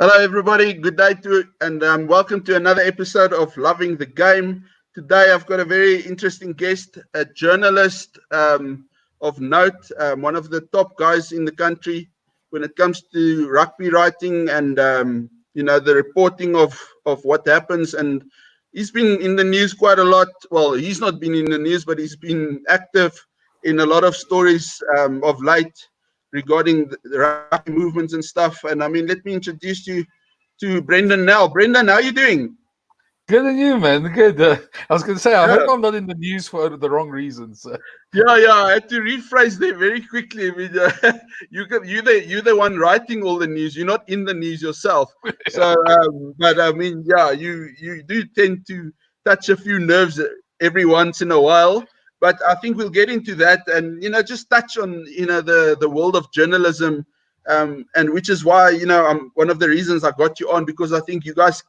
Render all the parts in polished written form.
Hello, everybody. Good day and welcome to another episode of Loving the Game. Today, I've got a very interesting guest, a journalist of note, one of the top guys in the country when it comes to rugby writing and the reporting of what happens. And he's been in the news quite a lot. Well, he's not been in the news, but he's been active in a lot of stories of late regarding the rugby movements and stuff. And let me introduce you to Brenden Nel. Brenden, how are you doing? Good on you, man. Good. I was going to say, I Yeah, hope I'm not in the news for the wrong reasons. yeah. I had to rephrase there very quickly. You're the one writing all the news. You're not in the news yourself. So, but yeah, you do tend to touch a few nerves every once in a while. But I think we'll get into that and just touch on the world of journalism, and which is why one of the reasons I got you on, because I think you guys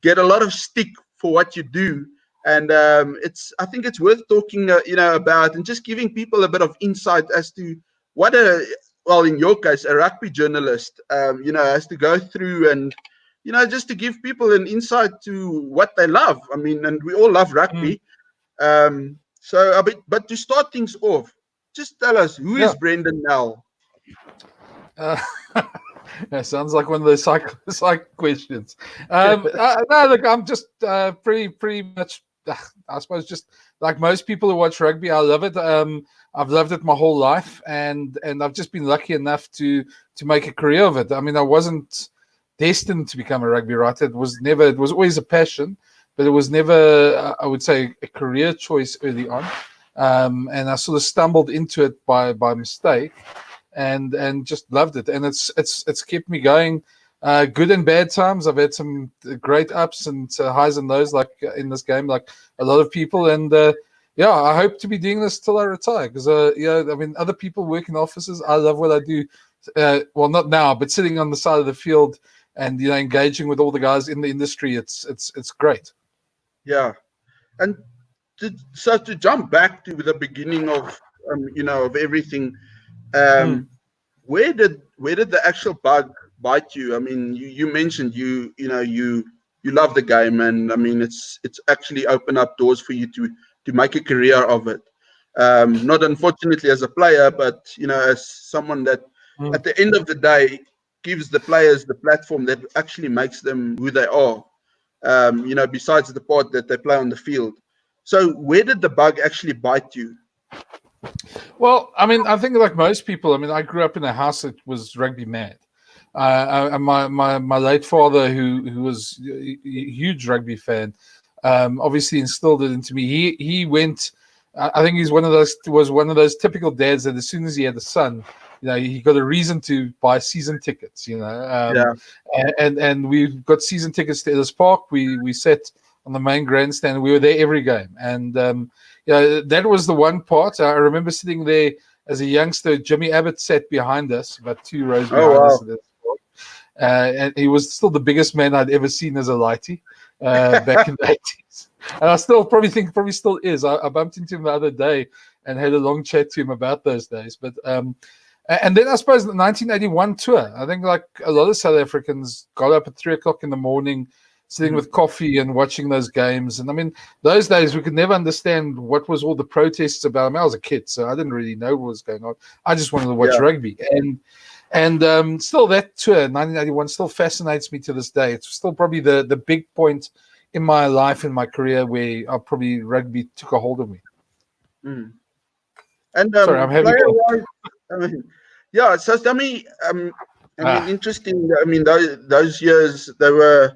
get a lot of stick for what you do, and I think it's worth talking about and just giving people a bit of insight as to what in your case, a rugby journalist has to go through, and just to give people an insight to what they love. And we all love Mm, rugby. But to start things off, just tell us, who yeah. is Brenden Nel? Uh, that sounds like one of those psych questions. No, look, I'm just pretty much, I suppose, just like most people who watch rugby. I love it. I've loved it my whole life, and I've just been lucky enough to make a career of it. I mean, I wasn't destined to become a rugby writer. It was never. It was always a passion, but it was never, I would say, a career choice early on. And I sort of stumbled into it by mistake, and just loved it. And it's kept me going. Good and bad times. I've had some great ups and highs and lows, like in this game, like a lot of people. And yeah, I hope to be doing this till I retire, because other people work in offices. I love what I do. Well, not now, but sitting on the side of the field and engaging with all the guys in the industry, it's great. Yeah, and to jump back to the beginning of of everything. Mm. Um, where did the actual bug bite you? You mentioned you love the game, and it's actually opened up doors for you to make a career of it. Not unfortunately as a player, but as someone that Mm. at the end of the day gives the players the platform that actually makes them who they are. Besides the part that they play on the field. So where did the bug actually bite you? Well, I mean, I think like most people, I mean, I grew up in a house that was rugby mad. And my late father, who was a huge rugby fan, obviously instilled it into me. He went. I think he's one of those typical dads that as soon as he had a son, he got a reason to buy season tickets. Yeah, And we got season tickets to Ellis Park. We sat on the main grandstand. We were there every game, and that was the one part. I remember sitting there as a youngster. Jimmy Abbott sat behind us, about 2 rows oh behind us. wow. And he was still the biggest man I'd ever seen as a lighty back in the 80s. And I still probably still is. I bumped into him the other day and had a long chat to him about those days. But and then I suppose the 1981 tour, I think like a lot of South Africans got up at 3 o'clock in the morning, sitting with coffee and watching those games. And I mean, those days we could never understand what was all the protests about. I mean, I was a kid, so I didn't really know what was going on. I just wanted to watch Yeah. rugby. And still, that tour, 1981, still fascinates me to this day. It's still probably the big point in my life, in my career, where probably rugby took a hold of me. Mm. And Sorry, I'm having player wise, I mean, yeah. So tell me, ah, interesting. Those years there were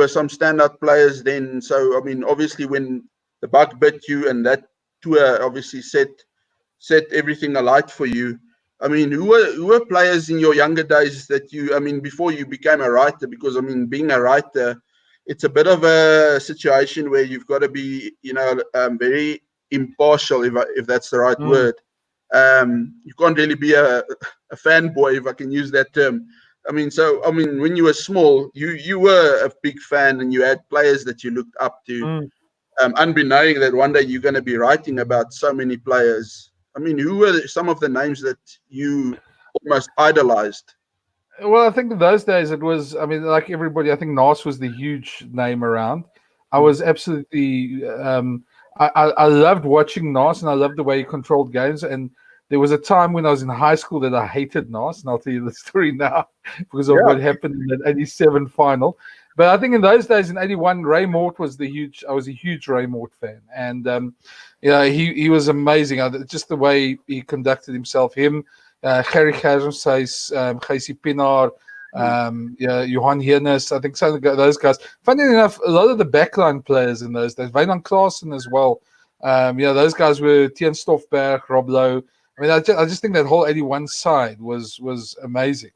some standout players then. So obviously when the bug bit you and that tour obviously set everything alight for you. Who were players in your younger days that before you became a writer? Because being a writer, it's a bit of a situation where you've got to be very impartial, if that's the right mm, word. You can't really be a fanboy, if I can use that term. When you were small, you were a big fan and you had players that you looked up to, mm. unbeknowing that one day you're going to be writing about so many players. Who were some of the names that you almost idolized? Well, I think in those days it was. I mean, like everybody, I think Nas was the huge name around. I Mm. was absolutely. I loved watching Nas, and I loved the way he controlled games. And there was a time when I was in high school that I hated Nas, and I'll tell you the story now because of Yeah. what happened in that '87 final. But I think in those days, in '81, Ray Mort was the huge. I was a huge Ray Mort fan, and he was amazing. Just the way he conducted himself, him. Gerry Gernshuis, Gijsie Pienaar, Johan Hiernes, I think some of those guys. Funny enough, a lot of the backline players in those days, Wynand Klaasen as well. Those guys were Tien Stoffberg, Rob Lowe. I mean, I just think that whole '81 side was amazing.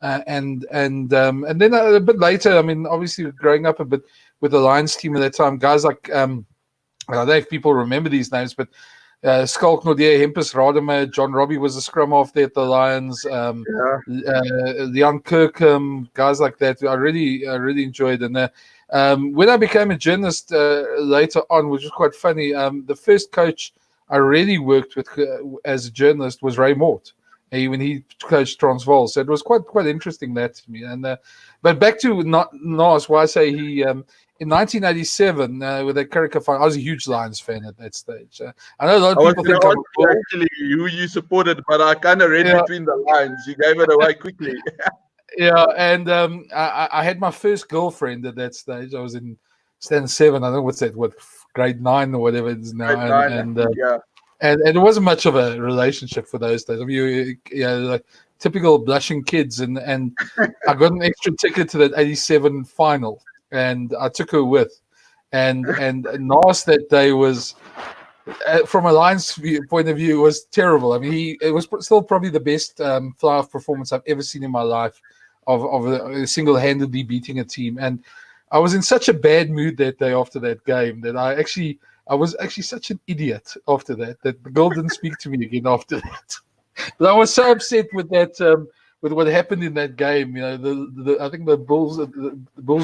And then a bit later, I mean, obviously growing up a bit with the Lions team at that time, guys like I don't know if people remember these names, but Skalk Nordier, Hempus Rademacher, John Robbie was a scrum half there at the Lions. Yeah. Leon Kirkham, guys like that. I really enjoyed. And when I became a journalist later on, which was quite funny, the first coach I really worked with as a journalist was Ray Mort. When he coached Transvaal, so it was quite interesting that to me. And but back to Nas, why I say he in 1987 with the Currica final, I was a huge Lions fan at that stage. I know a lot I of was people going think to I'm ask a you bull. actually who you supported, but I kind of read Yeah, between the lines. You gave it away quickly. yeah, and I had my first girlfriend at that stage. I was in standard 7. I don't know what's that, what grade 9 or whatever it is now, Grade nine, I think, yeah. and it wasn't much of a relationship for those days. I mean, like typical blushing kids, and I got an extra ticket to that '87 final, and I took her with, and Nas that day was. From a Lions point of view, was terrible. I mean, it was still probably the best fly-off performance I've ever seen in my life of single-handedly beating a team. And I was in such a bad mood that day after that game that I was actually such an idiot after that the girl didn't speak to me again after that. But I was so upset with that, with what happened in that game. You know, I think the Bulls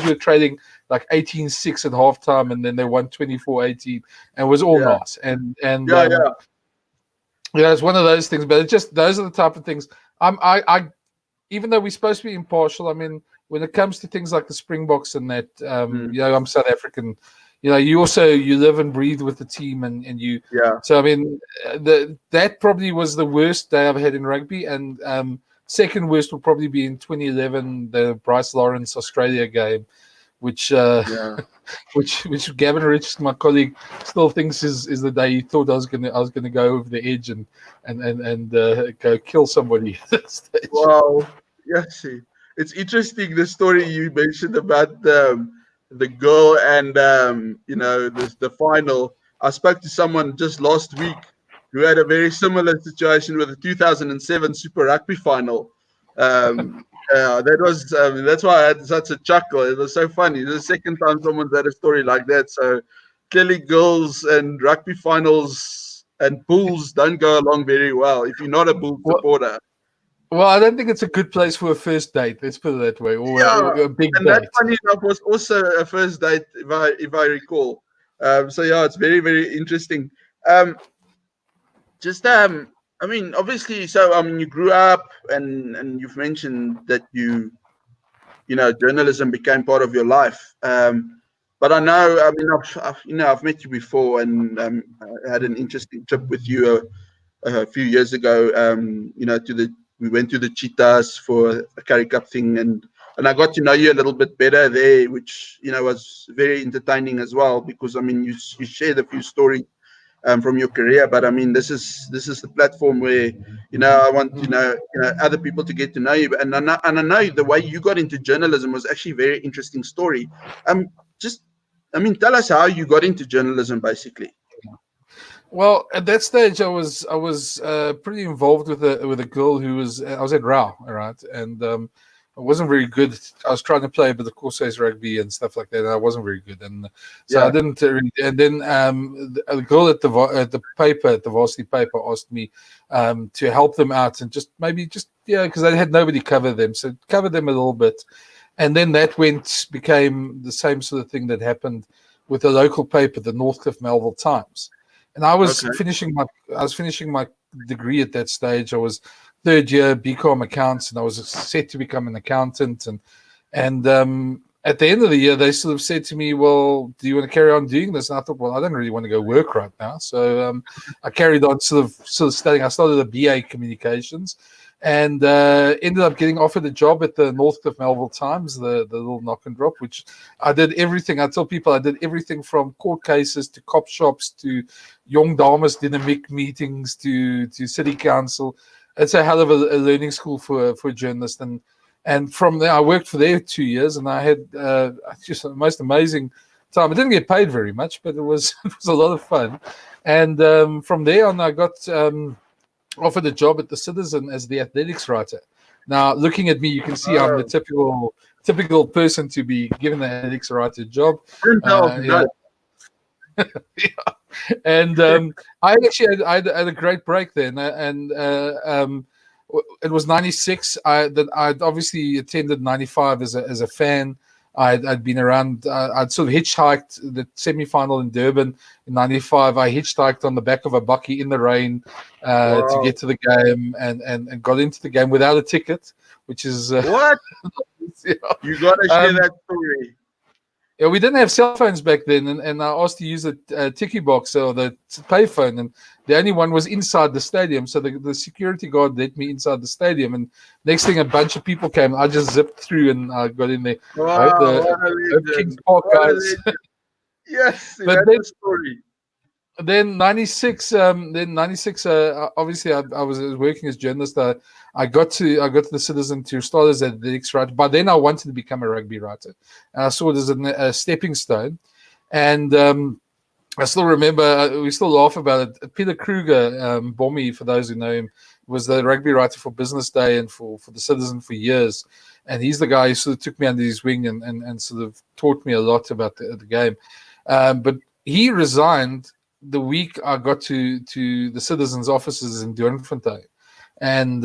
were trading like 18-6 at halftime, and then they won 24-18, and it was all Yeah. nice. And Yeah. Yeah. yeah, it's one of those things. But it just those are the type of things. I even though we're supposed to be impartial, I mean, when it comes to things like the Springboks and that, Mm. I'm South African. You live and breathe with the team, and you. Yeah. So I mean, that probably was the worst day I've had in rugby, and second worst will probably be in 2011, the Bryce Lawrence Australia game, which Yeah. which Gavin Rich, my colleague, still thinks is the day he thought I was gonna go over the edge and go kill somebody at that stage. Wow. Yeah. See, it's interesting the story you mentioned about the girl and the final. I spoke to someone just last week who had a very similar situation with the 2007 Super Rugby final. That was that's why I had such a chuckle. It was so funny. It's the second time someone's had a story like that. So clearly, girls and rugby finals and bulls don't go along very well if you're not a bull Well, supporter. well, I don't think it's a good place for a first date. Let's put it that way, or Yeah, a big and that date. funny enough was also a first date, if I recall. So yeah, it's very very interesting. Um, just I mean, obviously, so I mean, you grew up, and you've mentioned that journalism became part of your life. But I know, I mean, I've met you before, and I had an interesting trip with you a few years ago. We went to the Cheetahs for a Currie Cup thing, and I got to know you a little bit better there, which was very entertaining as well, because I mean, you shared a few stories from your career. But I mean, this is the platform where I want other people to get to know you. And I know the way you got into journalism was actually a very interesting story. Just I mean, tell us how you got into journalism, basically. Well, at that stage, I was pretty involved with a girl who I was at Rao, right, and I wasn't very good. I was trying to play, but of course, there's rugby and stuff like that, and I wasn't very good, and so I Yeah. didn't. And then the girl at the paper, at the varsity paper, asked me to help them out and just because they had nobody cover them, so cover them a little bit, and then that became the same sort of thing that happened with the local paper, the Northcliffe Melville Times. And I was Okay. finishing my degree at that stage. I was third year BCom accounts, and I was set to become an accountant. And at the end of the year, they sort of said to me, "Well, do you want to carry on doing this?" And I thought, "Well, I don't really want to go work right now." So I carried on sort of studying. I started a BA communications, and ended up getting offered a job at the Northcliffe Melville Times, the little knock and drop, which I did everything. I tell people I did everything from court cases to cop shops to young dames dynamic meetings to city council. It's a hell of a learning school for a journalist. And from there, I worked for there 2 years, and I had just the most amazing time. I didn't get paid very much, but it was a lot of fun. And from there on, I got offered a job at the Citizen as the athletics writer. Now, looking at me, you can see I'm the typical person to be given the athletics writer job. Yeah. And I actually had a great break then, and it was 96. I'd obviously attended 95 as a fan. I'd been around. I'd sort of hitchhiked the semi-final in Durban in 95. I hitchhiked on the back of a bakkie in the rain to get to the game, and got into the game without a ticket, which is what? Yeah. You got to share that story. Yeah, we didn't have cell phones back then, and I asked to use a tiki box or the payphone, and the only one was inside the stadium. So the security guard let me inside the stadium, and next thing a bunch of people came. I just zipped through and I got in there. Wow, the Kings Park guys. Yes, but that's the story. Then 96. Obviously, I was working as a journalist. I got to the Citizen to start as an athletics writer. By then, I wanted to become a rugby writer. And I saw it as a stepping stone. And I still remember, we still laugh about it. Peter Kruger, Bommy, for those who know him, was the rugby writer for Business Day and for the Citizen for years. And he's the guy who sort of took me under his wing and sort of taught me a lot about the game. But he resigned the week I got to the Citizens' offices in Doornfontein. And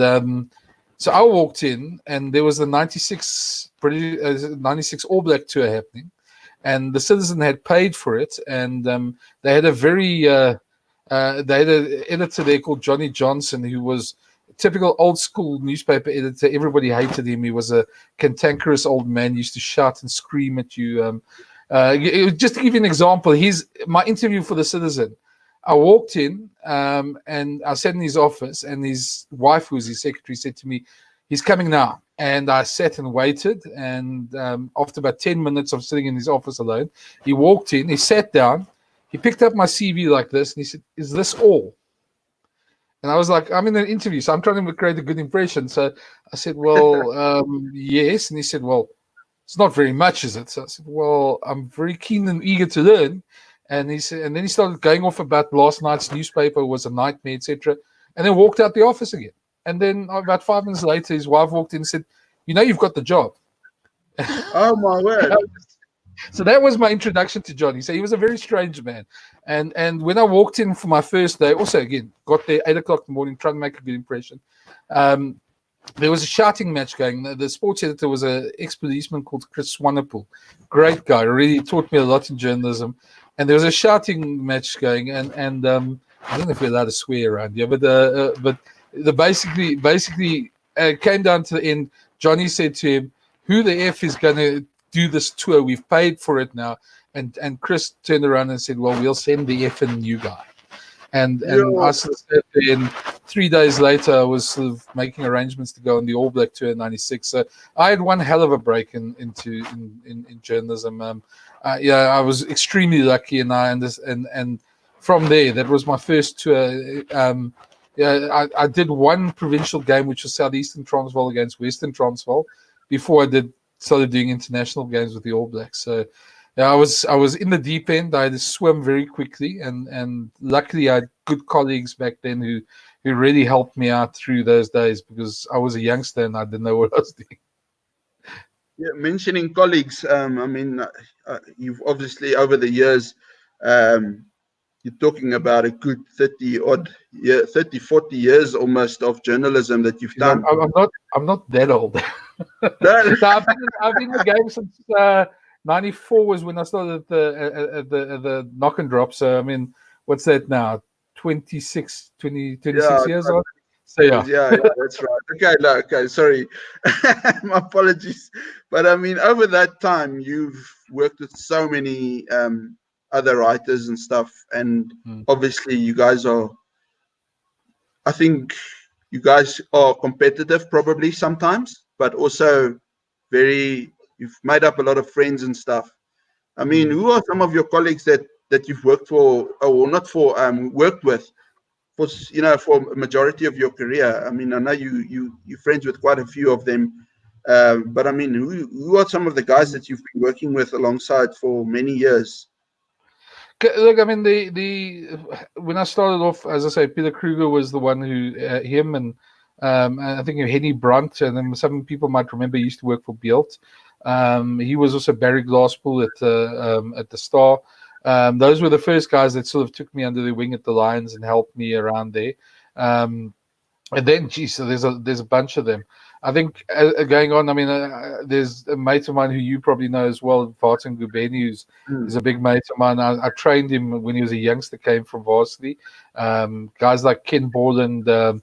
so I walked in, and there was the 96 All Black tour happening, and the Citizen had paid for it, and they had a very they had an editor there called Johnny Johnson, who was a typical old school newspaper editor. Everybody hated him. He was a cantankerous old man, used to shout and scream at you. Just to give you an example, my interview for the Citizen. I walked in and I sat in his office, and his wife, who was his secretary, said to me, "He's coming now." And I sat and waited. And after about 10 minutes of sitting in his office alone, he walked in, he sat down, he picked up my CV like this, and he said, "Is this all?" And I was like, "I'm in an interview, so I'm trying to create a good impression." So I said, "Well, yes." And he said, "Well, it's not very much, is it?" So I said, "Well, I'm very keen and eager to learn." And he said, and then he started going off about last night's newspaper was a nightmare, etc. And then walked out the office again. And then about 5 minutes later, his wife walked in and said, "You've got the job." Oh my word! So that was my introduction to Johnny. So he was a very strange man. And when I walked in for my first day, also again got there 8 o'clock in the morning, trying to make a good impression. There was a shouting match going. The sports editor was an ex-policeman called Chris Swanepoel. Great guy, really taught me a lot in journalism. And there was a shouting match going, and I don't know if we're allowed to swear around here, but the basically came down to the end. Johnny said to him, "Who the F is going to do this tour? We've paid for it now." And Chris turned around and said, "Well, we'll send the effing new guy." And I sort of sat there, and 3 days later, I was sort of making arrangements to go on the All Black tour in '96. So I had one hell of a break in journalism. I was extremely lucky, and from there, that was my first tour. I did one provincial game, which was Southeastern Transvaal against Western Transvaal, before I started doing international games with the All Blacks. So I was in the deep end. I had to swim very quickly, and luckily I had good colleagues back then who really helped me out through those days, because I was a youngster and I didn't know what I was doing. Yeah, mentioning colleagues, you've obviously over the years, you're talking about a good 40 years almost of journalism that you've done. I'm not that old. I've been in the game since 94 was when I started at the knock and drop. So I mean, what's that now? 26 years old. So yeah. Yeah, that's right. Okay, no, okay, sorry. My apologies. But I mean, over that time, you've worked with so many other writers and stuff. And obviously, you guys are, I think you guys are competitive probably sometimes, but also you've made up a lot of friends and stuff. I mean, who are some of your colleagues that you've worked for, or not for, worked with? For for a majority of your career. I mean, I know you're friends with quite a few of them, but I mean, who are some of the guys that you've been working with alongside for many years? Look, I mean, the when I started off, as I say, Peter Kruger was the one who him and I think Henny Brunt, and then some people might remember he used to work for Bealt. He was also Barry Glasspool at the Star. Those were the first guys that sort of took me under their wing at the Lions and helped me around there. And then, geez, so there's a bunch of them. I think going on. I mean, there's a mate of mine who you probably know as well, Vartan Gubeni, who's a big mate of mine. I trained him when he was a youngster, came from varsity. Guys like Ken Borland, Kevin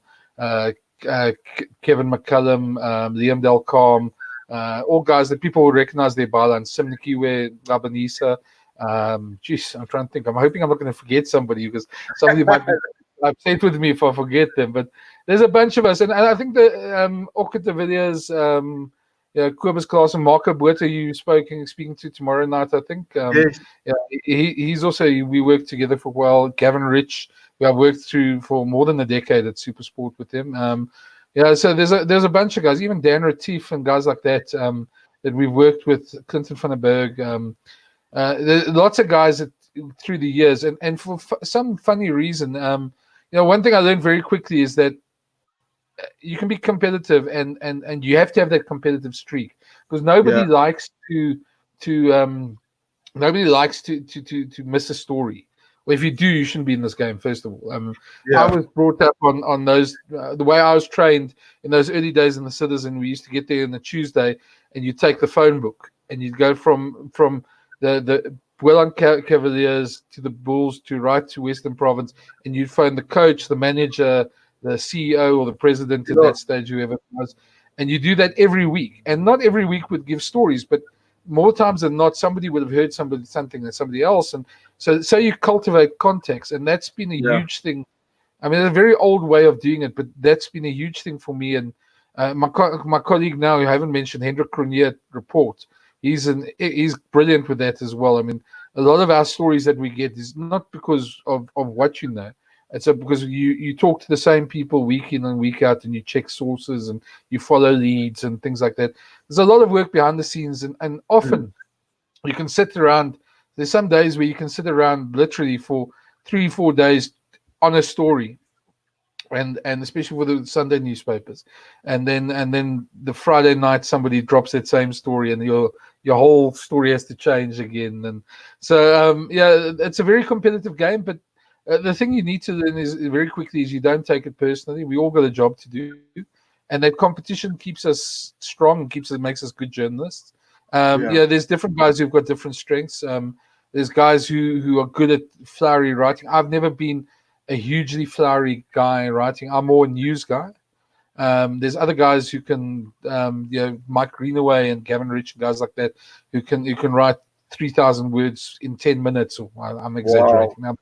McCullum, Liam Del Carm, all guys that people will recognize their bylines. Simnikiwe, Labanisa. Geez, I'm trying to think. I'm hoping I'm not going to forget somebody because somebody might be upset with me if I forget them. But there's a bunch of us, and I think the Orchid de Villiers, Kobus Klaas and Marco Botha you speaking to tomorrow night, I think. Yes. Yeah, he's also, we worked together for a while. Gavin Rich, who I've worked through for more than a decade at Supersport with him. So there's a bunch of guys, even Dan Retief and guys like that that we've worked with, Clinton van der Berg. There's lots of guys that through the years, and for some funny reason, one thing I learned very quickly is that you can be competitive, and you have to have that competitive streak, because nobody likes to miss a story. Well, if you do, you shouldn't be in this game. First of all, I was brought up on those. The way I was trained in those early days in the Citizen, we used to get there on the Tuesday, and you take the phone book, and you'd go from the Buelan Cavaliers to the Bulls to right to Western Province, and you'd phone the coach, the manager, the CEO, or the president at that stage, whoever it was, and you do that every week. And not every week would give stories, but more times than not, somebody would have heard something that somebody else, and so you cultivate context, and that's been a huge thing. I mean, it's a very old way of doing it, but that's been a huge thing for me. And my colleague now, who I haven't mentioned, Hendrik Cronje at Report, he's brilliant with that as well. I mean, a lot of our stories that we get is not because of what you know. It's because you talk to the same people week in and week out, and you check sources and you follow leads and things like that. There's a lot of work behind the scenes, and often you can sit around. There's some days where you can sit around literally for 3-4 days on a story, and especially for the Sunday newspapers, and then the Friday night somebody drops that same story, and your whole story has to change again. And so it's a very competitive game, but the thing you need to learn is very quickly is you don't take it personally. We all got a job to do, and that competition keeps us strong, makes us good journalists. There's different guys who've got different strengths. There's guys who are good at flowery writing. I've never been a hugely flowery guy writing. I'm more a news guy. There's other guys who can, Mike Greenaway and Gavin Rich and guys like that who can write 3,000 words in 10 minutes. Or I'm exaggerating now.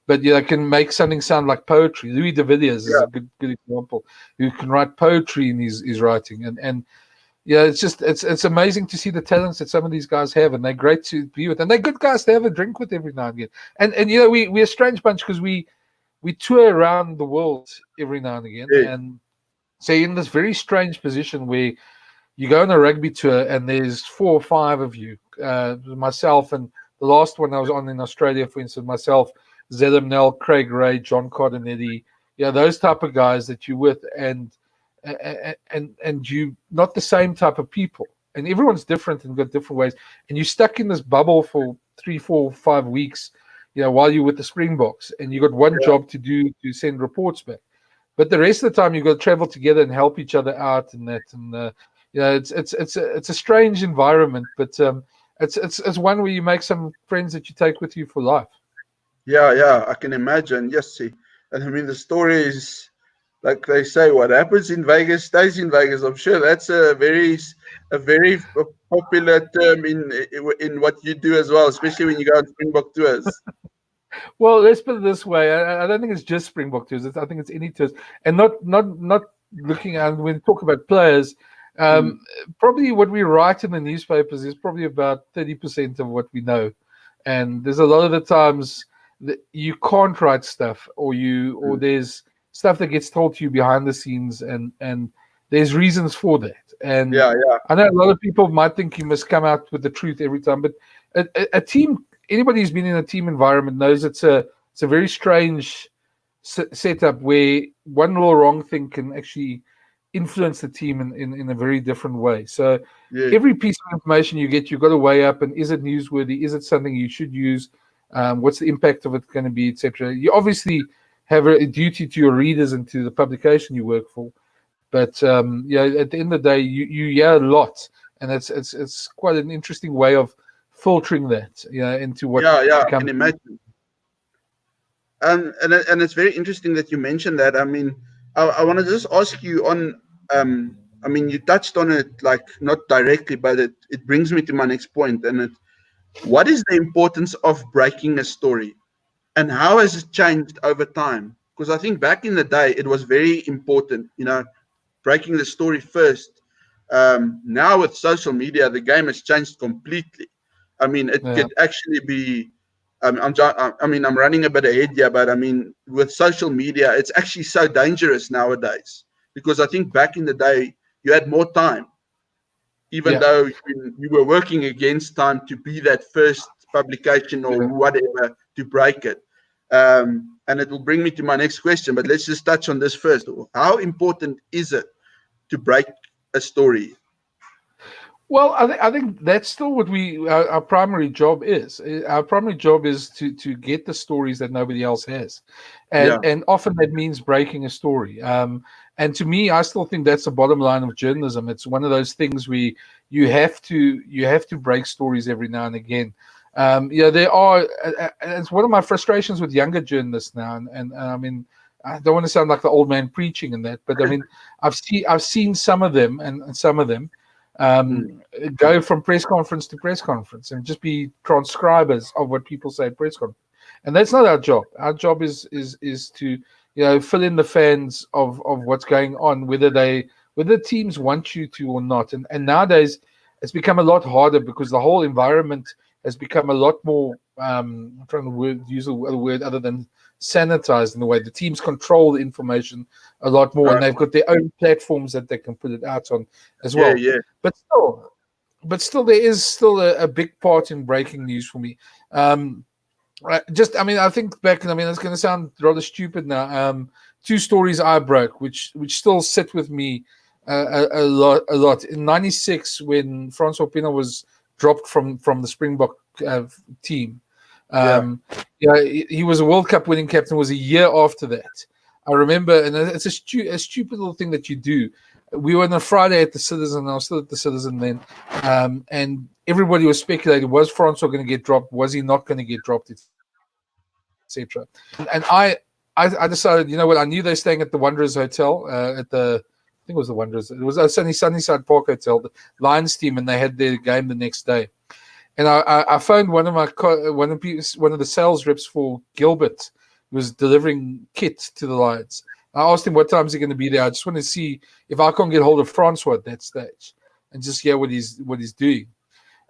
But can make something sound like poetry. Louis de Villiers is a good example, who can write poetry in his writing, and it's amazing to see the talents that some of these guys have, and they're great to be with, and they're good guys to have a drink with every now and again. And we're a strange bunch because we tour around the world every now and again, and so in this very strange position where you go on a rugby tour and there's 4 or 5 of you, myself, and the last one I was on in Australia, for instance, myself, Brenden Nel, Craig Ray, John Cardonetti, those type of guys that you're with, and you not the same type of people, and everyone's different and got different ways, and you're stuck in this bubble for 3, 4, 5 weeks, while you're with the Springboks, and you got one job to do, to send reports back, but the rest of the time you've got to travel together and help each other out, and that, and it's a strange environment, but it's one where you make some friends that you take with you for life. Yeah, I can imagine. Yes, see, and I mean the stories. like they say, what happens in Vegas stays in Vegas. I'm sure that's a very popular term in what you do as well, especially when you go on Springbok tours. Well, let's put it this way. I don't think it's just Springbok tours. I think it's any tours, and not looking at when we talk about players. Mm. Probably what we write in the newspapers is probably about 30% of what we know, and there's a lot of the times that you can't write stuff, or there's stuff that gets told to you behind the scenes, and there's reasons for that. And Yeah, I know a lot of people might think you must come out with the truth every time, but a team, anybody who's been in a team environment knows it's a very strange setup where one little wrong thing can actually influence the team in a very different way. So yeah, every piece of information you get, you've got to weigh up, and is it newsworthy? Is it something you should use? What's the impact of it going to be, etc. You obviously have a duty to your readers and to the publication you work for. But at the end of the day, you hear a lot, and it's quite an interesting way of filtering that, into what yeah. I becomes. can imagine. And it's very interesting that you mentioned that. I mean, I want to just ask you on. I mean, you touched on it, like not directly, but it brings me to my next point. What is the importance of breaking a story, and how has it changed over time? Because I think back in the day, it was very important. Breaking the story first. Now with social media, the game has changed completely. I mean, it Yeah. could actually be. I'm running a bit ahead here, but I mean, with social media, it's actually so dangerous nowadays because I think back in the day you had more time, even Yeah. though you were working against time to be that first publication or whatever to break it. And it will bring me to my next question, but let's just touch on this first. How important is it to break a story? Well, I think that's still what our primary job is. Our primary job is to get the stories that nobody else has, Yeah, and often that means breaking a story. And to me, I still think that's the bottom line of journalism. It's one of those things where you have to break stories every now and again. There are. It's one of my frustrations with younger journalists now, and I mean, I don't want to sound like the old man preaching in that, but I mean, I've seen some of them, and some of them go from press conference to press conference and just be transcribers of what people say at press conference. And that's not our job. Our job is to fill in the fans of what's going on, whether teams want you to or not. And nowadays it's become a lot harder because the whole environment has become a lot more I'm trying to use a word other than sanitized in a way. The teams control the information a lot more, and they've got their own platforms that they can put it out on as well. yeah. But still, there is still a big part in breaking news for me. I think back, and I mean, it's going to sound rather stupid now. Two stories I broke, which still sit with me a lot. In '96, when Francois Pienaar was dropped from the Springbok team. He was a World Cup winning captain. Was a year after that. I remember, and it's a stupid little thing that you do. We were on a Friday at the Citizen. I was still at the Citizen then, and everybody was speculating: was Francois going to get dropped? Was he not going to get dropped, etc. And I decided, you know what? I knew they were staying at the Wanderers Hotel at the. I think it was the Wanderers. It was a Sunnyside Park Hotel, the Lions team, and they had their game the next day. And I phoned one of the sales reps for Gilbert, who was delivering kit to the Lions. I asked him what time is he going to be there. I just want to see if I can't get hold of Francois at that stage and just hear what he's doing.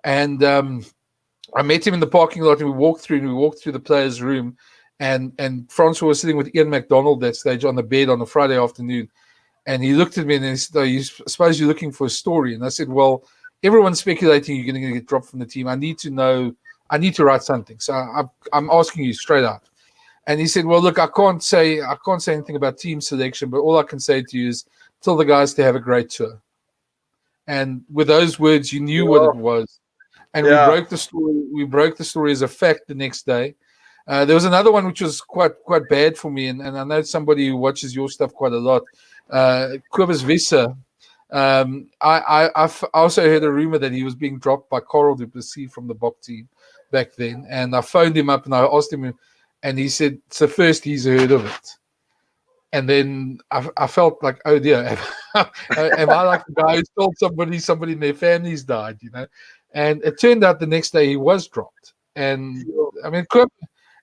And I met him in the parking lot, and we walked through the players' room, and Francois was sitting with Ian McDonald that stage on the bed on a Friday afternoon. And he looked at me and he said, I suppose you're looking for a story. And I said, well, everyone's speculating you're going to get dropped from the team. I need to know. I need to write something. So I'm asking you straight out. And he said, well, look, I can't say anything about team selection, but all I can say to you is tell the guys to have a great tour. And with those words, you knew what it was. And we broke the story. We broke the story as a fact the next day. There was another one which was quite bad for me, and I know somebody who watches your stuff quite a lot. Kobus Visser. I also heard a rumor that he was being dropped by Coral du Plessis from the Bok team back then, and I phoned him up and I asked him, and he said it's the first he's heard of it. And then I felt like, oh dear, am I like the guy who told somebody in their family's died, you know? And it turned out the next day he was dropped. And I mean,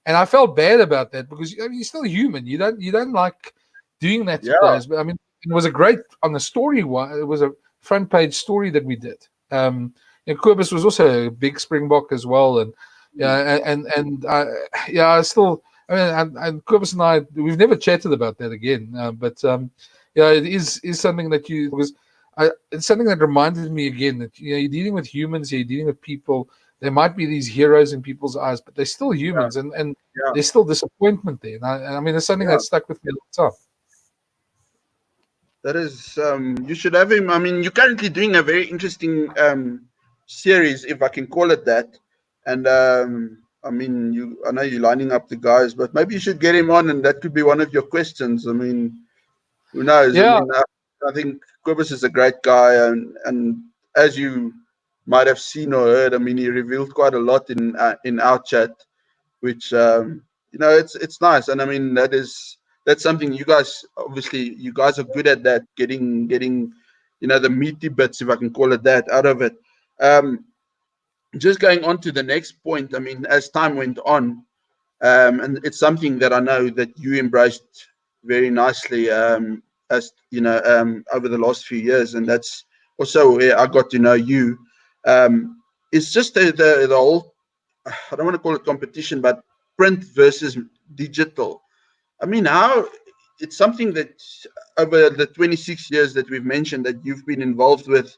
and I felt bad about that because I mean, you're still human. You don't like doing that to players. But I mean, it was a great on the story one. It was a front page story that we did. And Kobus was also a big Springbok as well, and I still. I mean, and Kobus and I, we've never chatted about that again. But it is something that it's something that reminded me again that you're dealing with humans, you're dealing with people. There might be these heroes in people's eyes, but they're still humans, and there's still disappointment there. And I mean, it's something that stuck with me a long time. That is, you should have him. I mean, you're currently doing a very interesting series, if I can call it that. And I mean, I know you're lining up the guys, but maybe you should get him on, and that could be one of your questions. I mean, who knows? Yeah. I mean, I think Kobus is a great guy, and as you might have seen or heard, I mean, he revealed quite a lot in our chat, which it's nice. And I mean, that's something you guys are good at, that getting the meaty bits, if I can call it that, out of it. Just going on to the next point, I mean, as time went on, and it's something that I know that you embraced very nicely, as you know, over the last few years, and that's also where I got to know you. It's just the whole, I don't want to call it competition, but print versus digital. I mean, it's something that over the 26 years that we've mentioned that you've been involved with,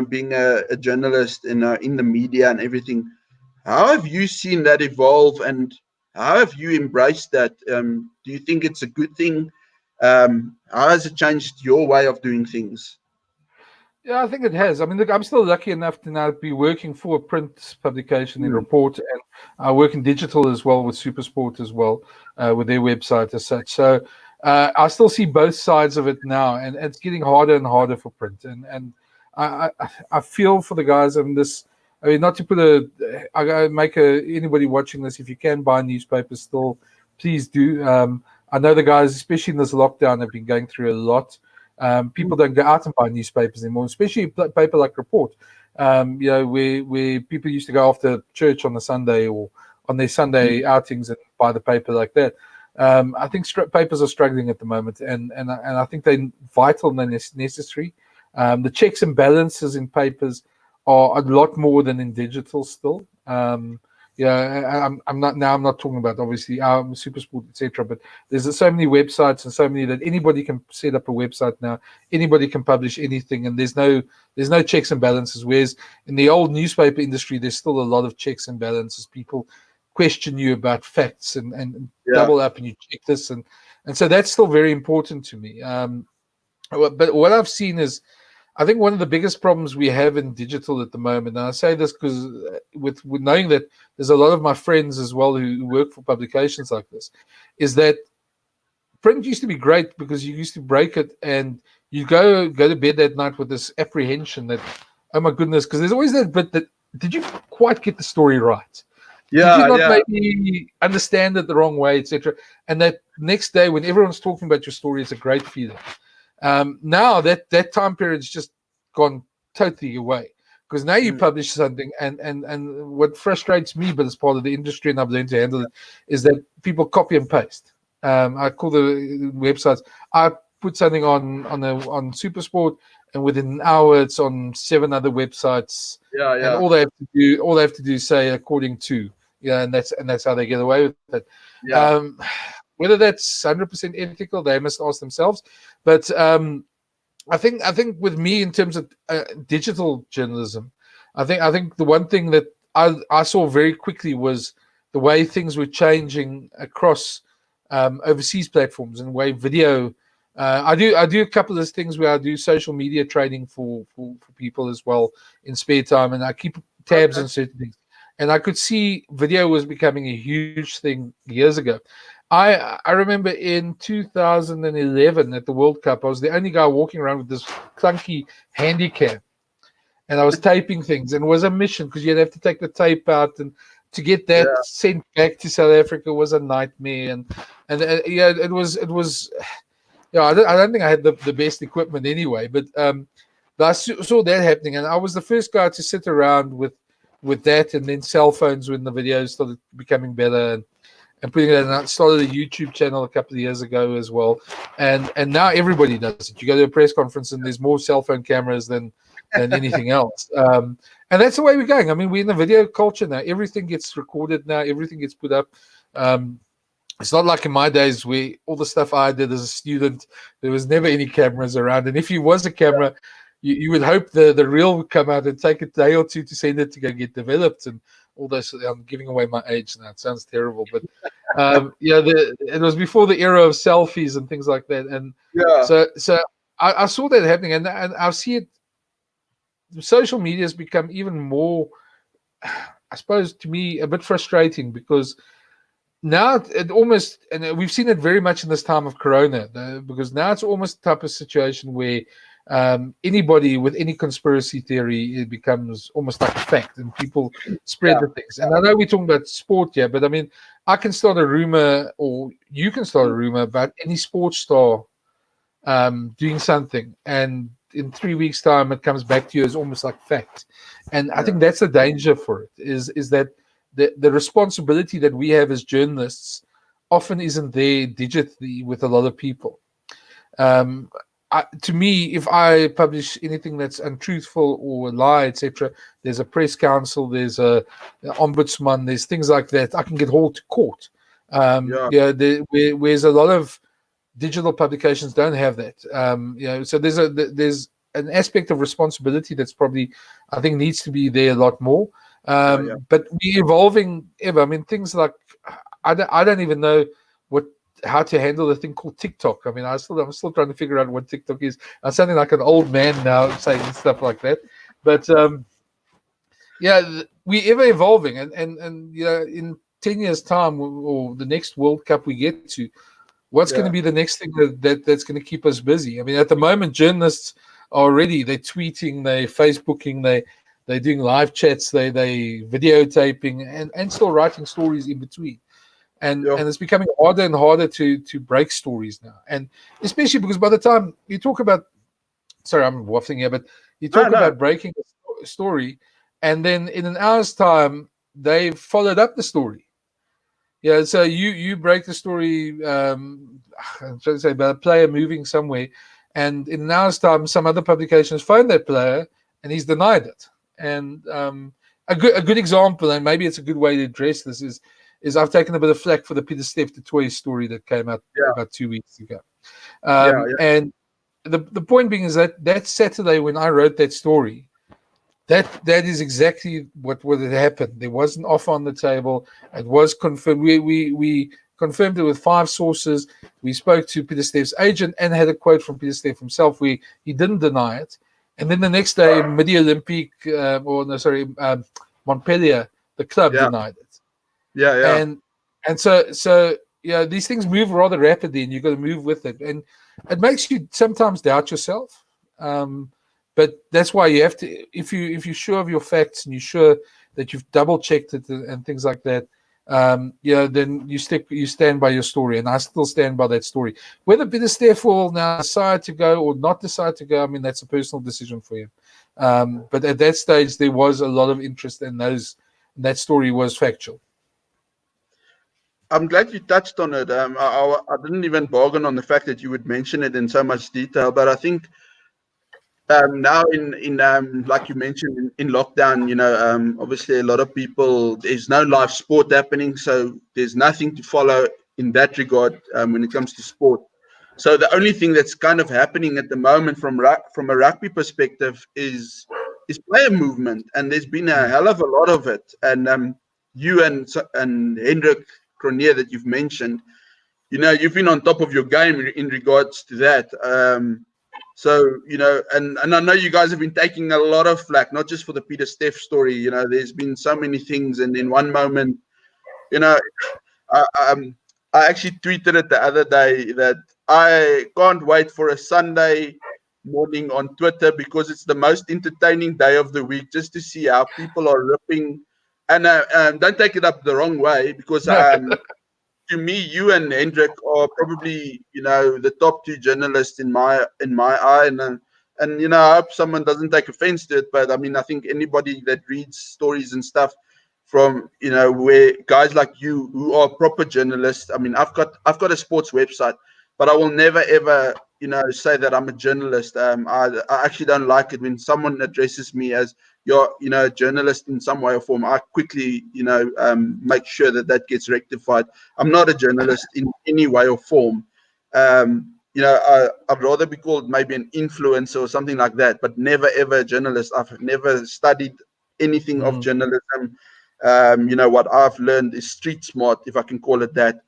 being a journalist in the media and everything. How have you seen that evolve, and how have you embraced that? Do you think it's a good thing? How has it changed your way of doing things? Yeah, I think it has. I mean, look, I'm still lucky enough to now be working for a print publication in Report, and I work in digital as well with SuperSport as well, with their website as such. So I still see both sides of it now, and it's getting harder and harder for print. And I feel for the guys on this. I mean, not to put anybody watching this, if you can buy newspapers still, please do. I know the guys, especially in this lockdown, have been going through a lot. People don't go out and buy newspapers anymore, especially a paper like Report, where people used to go after church on the Sunday or on their Sunday outings and buy the paper like that. I think papers are struggling at the moment, and I think they're vital and they're necessary. The checks and balances in papers are a lot more than in digital still. I'm not talking about obviously our SuperSport, etc. But there's so many websites and so many that anybody can set up a website now. Anybody can publish anything, and there's no checks and balances. Whereas in the old newspaper industry, there's still a lot of checks and balances. People question you about facts and double up, and you check this, and so that's still very important to me. But what I've seen is, I think one of the biggest problems we have in digital at the moment, and I say this because with knowing that there's a lot of my friends as well who work for publications like this, is that print used to be great because you used to break it and you go to bed that night with this apprehension that, oh my goodness, because there's always that bit that, did you quite get the story right? Did you not maybe understand it the wrong way, etc.? And that next day when everyone's talking about your story, it's a great feeling. Now that time period's just gone totally away, because now you publish something, and what frustrates me, but as part of the industry, and I've learned to handle it, is that people copy and paste. I call the websites. I put something on SuperSport, and within an hour, it's on 7 other websites. And all they have to do is say according to, and that's how they get away with it. Whether that's 100% ethical, they must ask themselves. But I think with me, in terms of digital journalism, I think the one thing that I saw very quickly was the way things were changing across overseas platforms and the way video. I do a couple of things where I do social media training for people as well in spare time, and I keep tabs on certain things. And I could see video was becoming a huge thing years ago. I remember in 2011 at the World Cup, I was the only guy walking around with this clunky handy cam, and I was taping things, and it was a mission because you'd have to take the tape out and to get that sent back to South Africa was a nightmare, and yeah, it was. Yeah, I don't think I had the best equipment anyway, but I saw that happening, and I was the first guy to sit around with that, and then cell phones when the videos started becoming better, and putting it in. I started a YouTube channel a couple of years ago as well, and now everybody does it. You go to a press conference, and there's more cell phone cameras than anything else, and that's the way we're going. I mean, we're in the video culture now. Everything gets recorded now. Everything gets put up. It's not like in my days where all the stuff I did as a student, there was never any cameras around. And if you was a camera, you would hope the reel would come out and take a day or two to send it to go get developed. And all those, I'm giving away my age now. It sounds terrible. But, it was before the era of selfies and things like that. And so I saw that happening. And I see it, social media has become even more, I suppose, to me, a bit frustrating because now it almost, and we've seen it very much in this time of Corona, because now it's almost the type of situation where anybody with any conspiracy theory, it becomes almost like a fact, and people spread the things. And I know we're talking about sport here, but I mean, I can start a rumor, or you can start a rumor about any sports star doing something, and in 3 weeks' time, it comes back to you as almost like fact. And I think that's the danger for it, is that the responsibility that we have as journalists often isn't there digitally with a lot of people. To me, if I publish anything that's untruthful or a lie, etc., there's a press council, there's an ombudsman, there's things like that. I can get hauled to court. Whereas a lot of digital publications don't have that. So there's an aspect of responsibility that's probably, I think, needs to be there a lot more. But we're evolving ever. I mean, things like I don't even know how to handle the thing called TikTok. I mean, I'm still trying to figure out what TikTok is. I'm sounding like an old man now saying stuff like that. But we're ever evolving, and in 10 years' time, or the next World Cup we get to, what's going to be the next thing that's going to keep us busy? I mean, at the moment, journalists are already, they're tweeting, they're Facebooking, they're doing live chats, they videotaping, and still writing stories in between. And it's becoming harder and harder to break stories now. And especially because by the time you talk about, sorry, I'm waffling here, but you talk about breaking a story, and then in an hour's time, they've followed up the story. Yeah, so you break the story, I'm trying to say about a player moving somewhere, and in an hour's time, some other publications phoned that player, and he's denied it. And a good example, and maybe it's a good way to address this, is I've taken a bit of flack for the Peter Steph du Toit story that came out about 2 weeks ago. And the point being is that Saturday when I wrote that story, that is exactly what had happened. There was an offer on the table. It was confirmed. We confirmed it with 5 sources. We spoke to Peter Steph's agent and had a quote from Peter Steph himself where he didn't deny it. And then the next day, Midi Olympique, Montpellier, the club denied it. And so these things move rather rapidly, and you've got to move with it. And it makes you sometimes doubt yourself. But that's why you have to, if you're sure of your facts and you're sure that you've double checked it and things like that, then you stand by your story, and I still stand by that story. Whether Peter Steph will now decide to go or not decide to go, I mean, that's a personal decision for him. But at that stage, there was a lot of interest, and that story was factual. I'm glad you touched on it. I didn't even bargain on the fact that you would mention it in so much detail, but I think now in like you mentioned in lockdown, obviously a lot of people, there's no live sport happening, so there's nothing to follow in that regard when it comes to sport. So the only thing that's kind of happening at the moment from a rugby perspective is player movement, and there's been a hell of a lot of it. And you and Hendrik Cronje that you've mentioned, you've been on top of your game in regards to that. So, and I know you guys have been taking a lot of flack, not just for the Peter Steph story. There's been so many things. And in one moment, I actually tweeted it the other day that I can't wait for a Sunday morning on Twitter because it's the most entertaining day of the week just to see how people are ripping And don't take it up the wrong way, because to me, you and Hendrik are probably, the top two journalists in my eye, and I hope someone doesn't take offense to it, but I mean, I think anybody that reads stories and stuff from where guys like you who are proper journalists. I mean, I've got a sports website, but I will never ever say that I'm a journalist. I actually don't like it when someone addresses me as you're a journalist in some way or form. I quickly make sure that gets rectified. I'm not a journalist in any way or form. I'd rather be called maybe an influencer or something like that, but never ever a journalist. I've never studied anything of journalism. What I've learned is street smart, if I can call it that.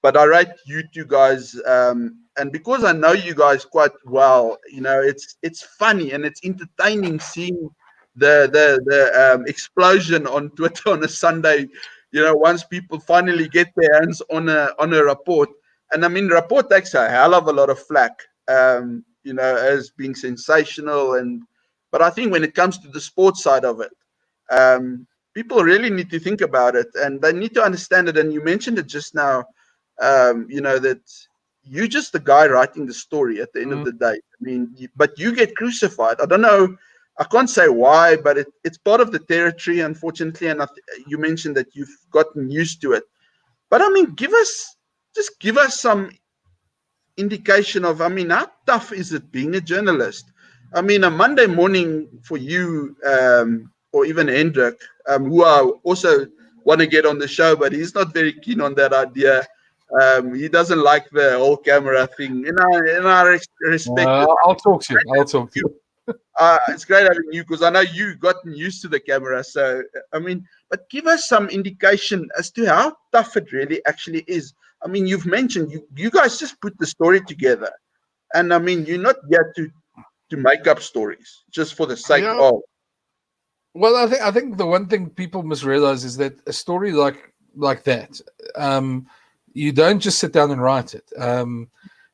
But I rate you two guys, and because I know you guys quite well, it's funny and it's entertaining seeing the explosion on Twitter on a Sunday. Once people finally get their hands on a report, and I mean, the report takes a hell of a lot of flack, as being sensational, but I think when it comes to the sports side of it, people really need to think about it, and they need to understand it. And you mentioned it just now, that you're just the guy writing the story at the end of the day. I mean, but you get crucified. I don't know. I can't say why, but it's part of the territory, unfortunately. And you mentioned that you've gotten used to it. But I mean, give us some indication of, I mean, how tough is it being a journalist? I mean, a Monday morning for you, or even Hendrik, who I also want to get on the show, but he's not very keen on that idea. He doesn't like the whole camera thing. And I respect it. I'll talk to you. It's great having you, because I know you've gotten used to the camera. So, I mean, but give us some indication as to how tough it really actually is. I mean, you've mentioned you guys just put the story together. And I mean, you're not here to make up stories just for the sake of. Well, I think the one thing people must realize is that a story like that, you don't just sit down and write it.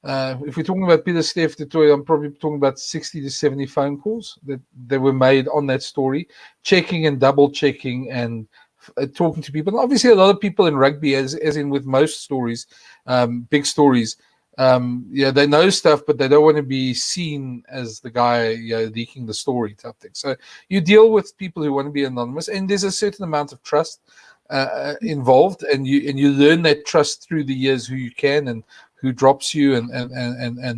If we're talking about Peter Steff, I'm probably talking about 60 to 70 phone calls that were made on that story, checking and double checking and talking to people. And obviously, a lot of people in rugby, as in with most stories, big stories, they know stuff, but they don't want to be seen as the guy leaking the story type thing. So you deal with people who want to be anonymous, and there's a certain amount of trust involved, and you learn that trust through the years, who you can and who drops you, and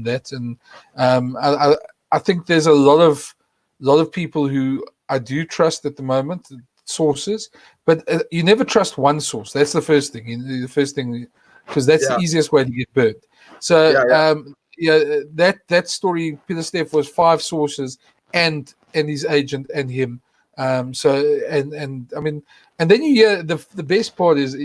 that. And I think there's a lot of people who I do trust at the moment, sources, but you never trust one source. That's the first thing. Because that's the easiest way to get burned. So that story, Peter Steff, was 5 sources and his agent and him. So I mean, and then you hear the best part is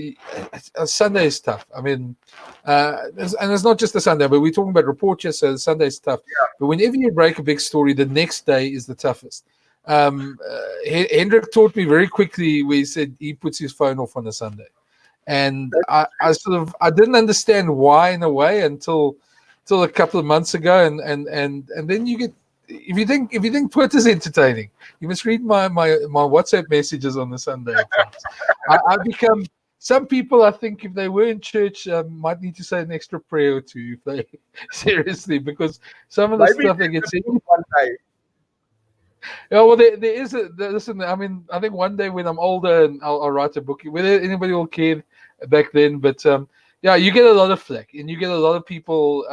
Sunday is tough. I mean, and it's not just the Sunday, but we're talking about report yesterday. So the Sunday is tough. Yeah. But whenever you break a big story, the next day is the toughest. Hendrik taught me very quickly where he said he puts his phone off on a Sunday. And I didn't understand why in a way until a couple of months ago, and then you get, if you think Twitter's entertaining, you must read my WhatsApp messages on the Sunday. I become, some people, I think, if they were in church, might need to say an extra prayer or two if they seriously, because some of the stuff they get said. Yeah, well, there is listen. I mean, I think one day when I'm older and I'll write a book, whether anybody will care back then, but you get a lot of flack, and you get a lot of people,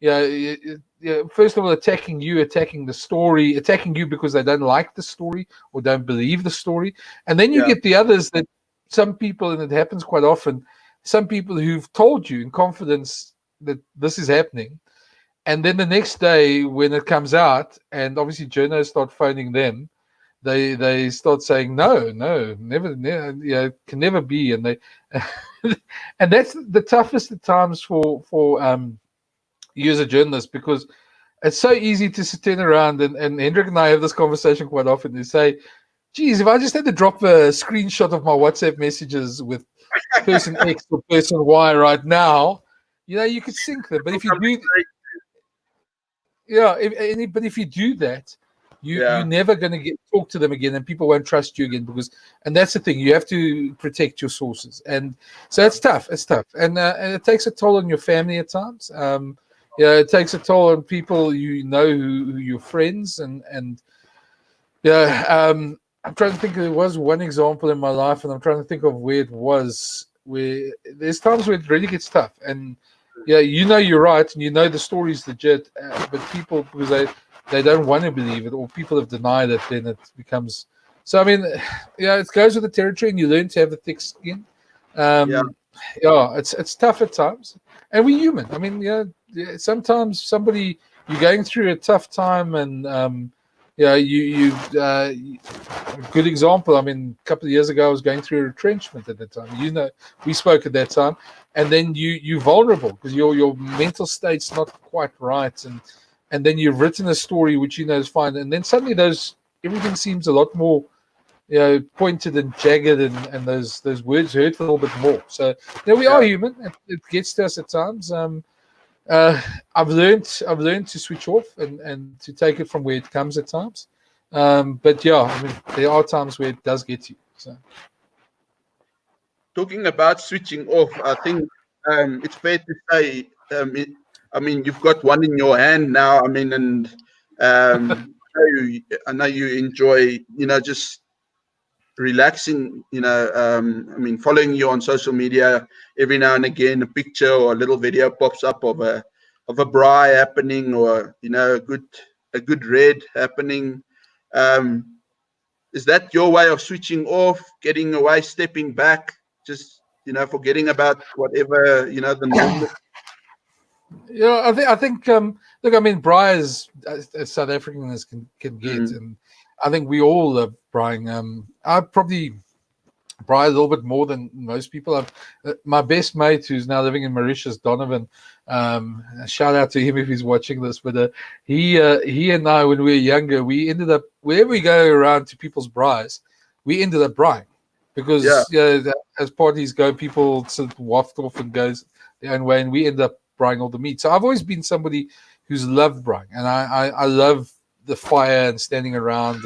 first of all, attacking the story, attacking you because they don't like the story or don't believe the story, and then you get the others, that some people, and it happens quite often, some people who've told you in confidence that this is happening. And then the next day when it comes out, and obviously journalists start phoning them, they start saying, no, never, can never be. And they, and that's the toughest at times for you as a journalist, because it's so easy to turn around, and Hendrik and I have this conversation quite often. They say, geez, if I just had to drop a screenshot of my WhatsApp messages with person X or person Y right now, you could sync them. But if you do, but if you do that, you're never going to talk to them again, and people won't trust you again and that's the thing. You have to protect your sources, and so it's tough. It's tough, and it takes a toll on your family at times. It takes a toll on people who your friends and I'm trying to think. There was one example in my life, and I'm trying to think of where it was. Where there's times where it really gets tough, and you're right, and the story's legit, but people, because they don't want to believe it, or people have denied it, then it becomes. So I mean, it goes with the territory, and you learn to have the thick skin. It's tough at times, and we're human. I mean, sometimes you're going through a tough time, and a good example. I mean, a couple of years ago, I was going through a retrenchment at the time. We spoke at that time, and then you're vulnerable because your mental state's not quite right, and then you've written a story which is fine, and then suddenly everything seems a lot more pointed and jagged, and those words hurt a little bit more. So we are human. It gets to us at times. I've learned to switch off and to take it from where it comes at times. But I mean, there are times where it does get you. So, talking about switching off, I think it's fair to say. I mean, you've got one in your hand now. I mean, and I know you enjoy, just relaxing. I mean, following you on social media, every now and again, a picture or a little video pops up of a braai happening, or a good red happening. Is that your way of switching off, getting away, stepping back, just forgetting about whatever the normal? I think look, I mean, braai is as South African as can get, and I think we all love braaiing. I probably braai a little bit more than most people. My best mate, who's now living in Mauritius, Donovan. Shout out to him if he's watching this. But he and I, when we were younger, we ended up wherever we go around to people's braais, we ended up braaiing because as parties go, people sort of waft off and goes their own way, and we end up braaiing all the meat. So I've always been somebody who's loved braaiing, and I love the fire and standing around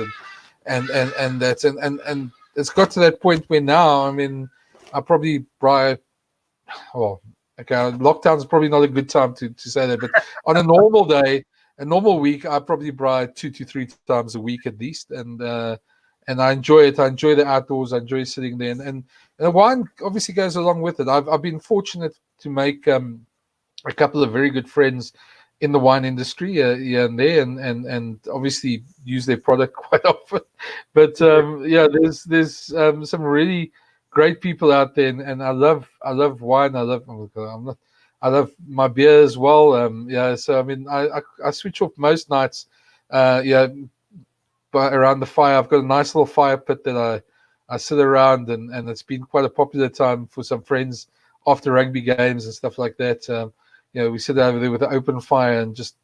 and that's and it's got to that point where now, I mean, I probably braai. Well, okay, lockdown's probably not a good time to say that, but on a normal day, a normal week, I probably braai 2 to 3 times a week at least, and I enjoy it. I enjoy the outdoors. I enjoy sitting there, and the wine obviously goes along with it. I've been fortunate to make a couple of very good friends in the wine industry here and there, and obviously use their product quite often. But there's some really great people out there, and I love wine. I love my beer as well. So I mean, I switch off most nights. But around the fire, I've got a nice little fire pit that I sit around, and it's been quite a popular time for some friends after rugby games and stuff like that. We sit over there with an open fire and just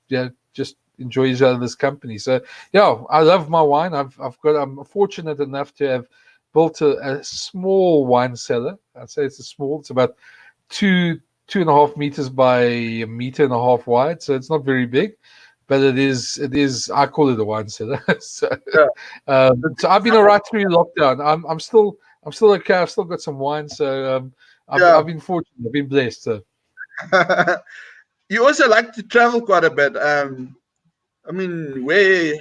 enjoy each other's company. So I love my wine. I'm fortunate enough to have built a small wine cellar. I'd say it's about 2.5 meters by 1.5 meters wide. So it's not very big, but it is. I call it a wine cellar. So I've been all right through lockdown. I'm still okay. I've still got some wine. So I've been fortunate. I've been blessed. So. You also like to travel quite a bit. I mean, where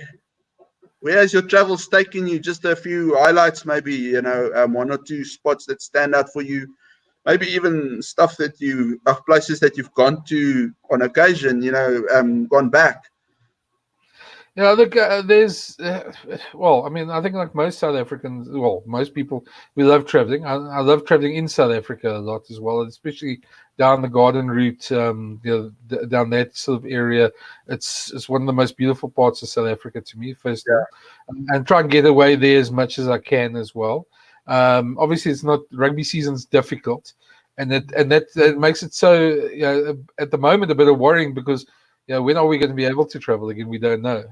has your travels taken you? Just a few highlights, maybe, one or two spots that stand out for you. Maybe even stuff places that you've gone to on occasion, gone back. Look, there's, I mean, I think like most South Africans, most people, we love traveling. I love traveling in South Africa a lot as well, especially down the Garden Route, down that sort of area. It's one of the most beautiful parts of South Africa to me, first of all, and try and get away there as much as I can as well. Obviously, it's not rugby season's difficult, and that makes it so, at the moment a bit of worrying because. When are we going to be able to travel again? We don't know.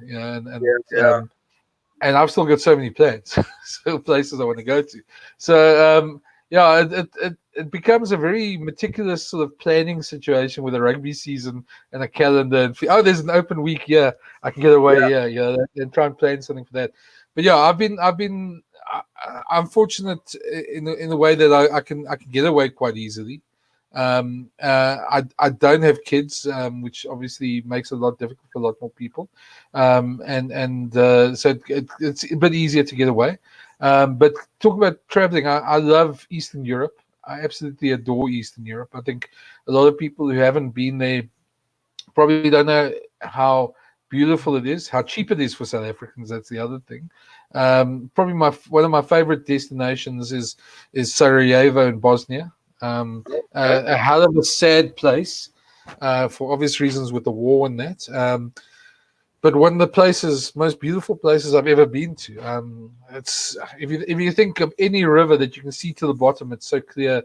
And I've still got so many plans, so places I want to go to. So it becomes a very meticulous sort of planning situation with a rugby season and a calendar. And there's an open week here, I can get away here, and try and plan something for that. But yeah, I'm fortunate in the way that I can get away quite easily. I don't have kids, which obviously makes it a lot difficult for a lot more people, so it's a bit easier to get away. But talk about traveling. I love Eastern Europe. I absolutely adore Eastern Europe. I think a lot of people who haven't been there probably don't know how beautiful it is, how cheap it is for South Africans. That's the other thing. Probably one of my favorite destinations is Sarajevo in Bosnia. A hell of a sad place for obvious reasons with the war and that. But one of the most beautiful places I've ever been to. It's if you think of any river that you can see to the bottom, it's so clear.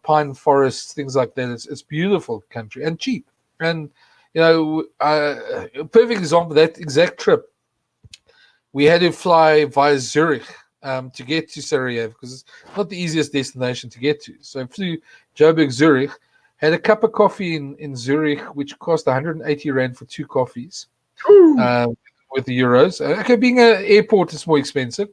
Pine forests, things like that. It's beautiful country and cheap. And a perfect example of that exact trip. We had to fly via Zurich to get to Sarajevo because it's not the easiest destination to get to. So I flew Joburg, Zurich, had a cup of coffee in Zurich, which cost 180 Rand for 2 coffees. With the euros. Okay, being an airport, it's more expensive.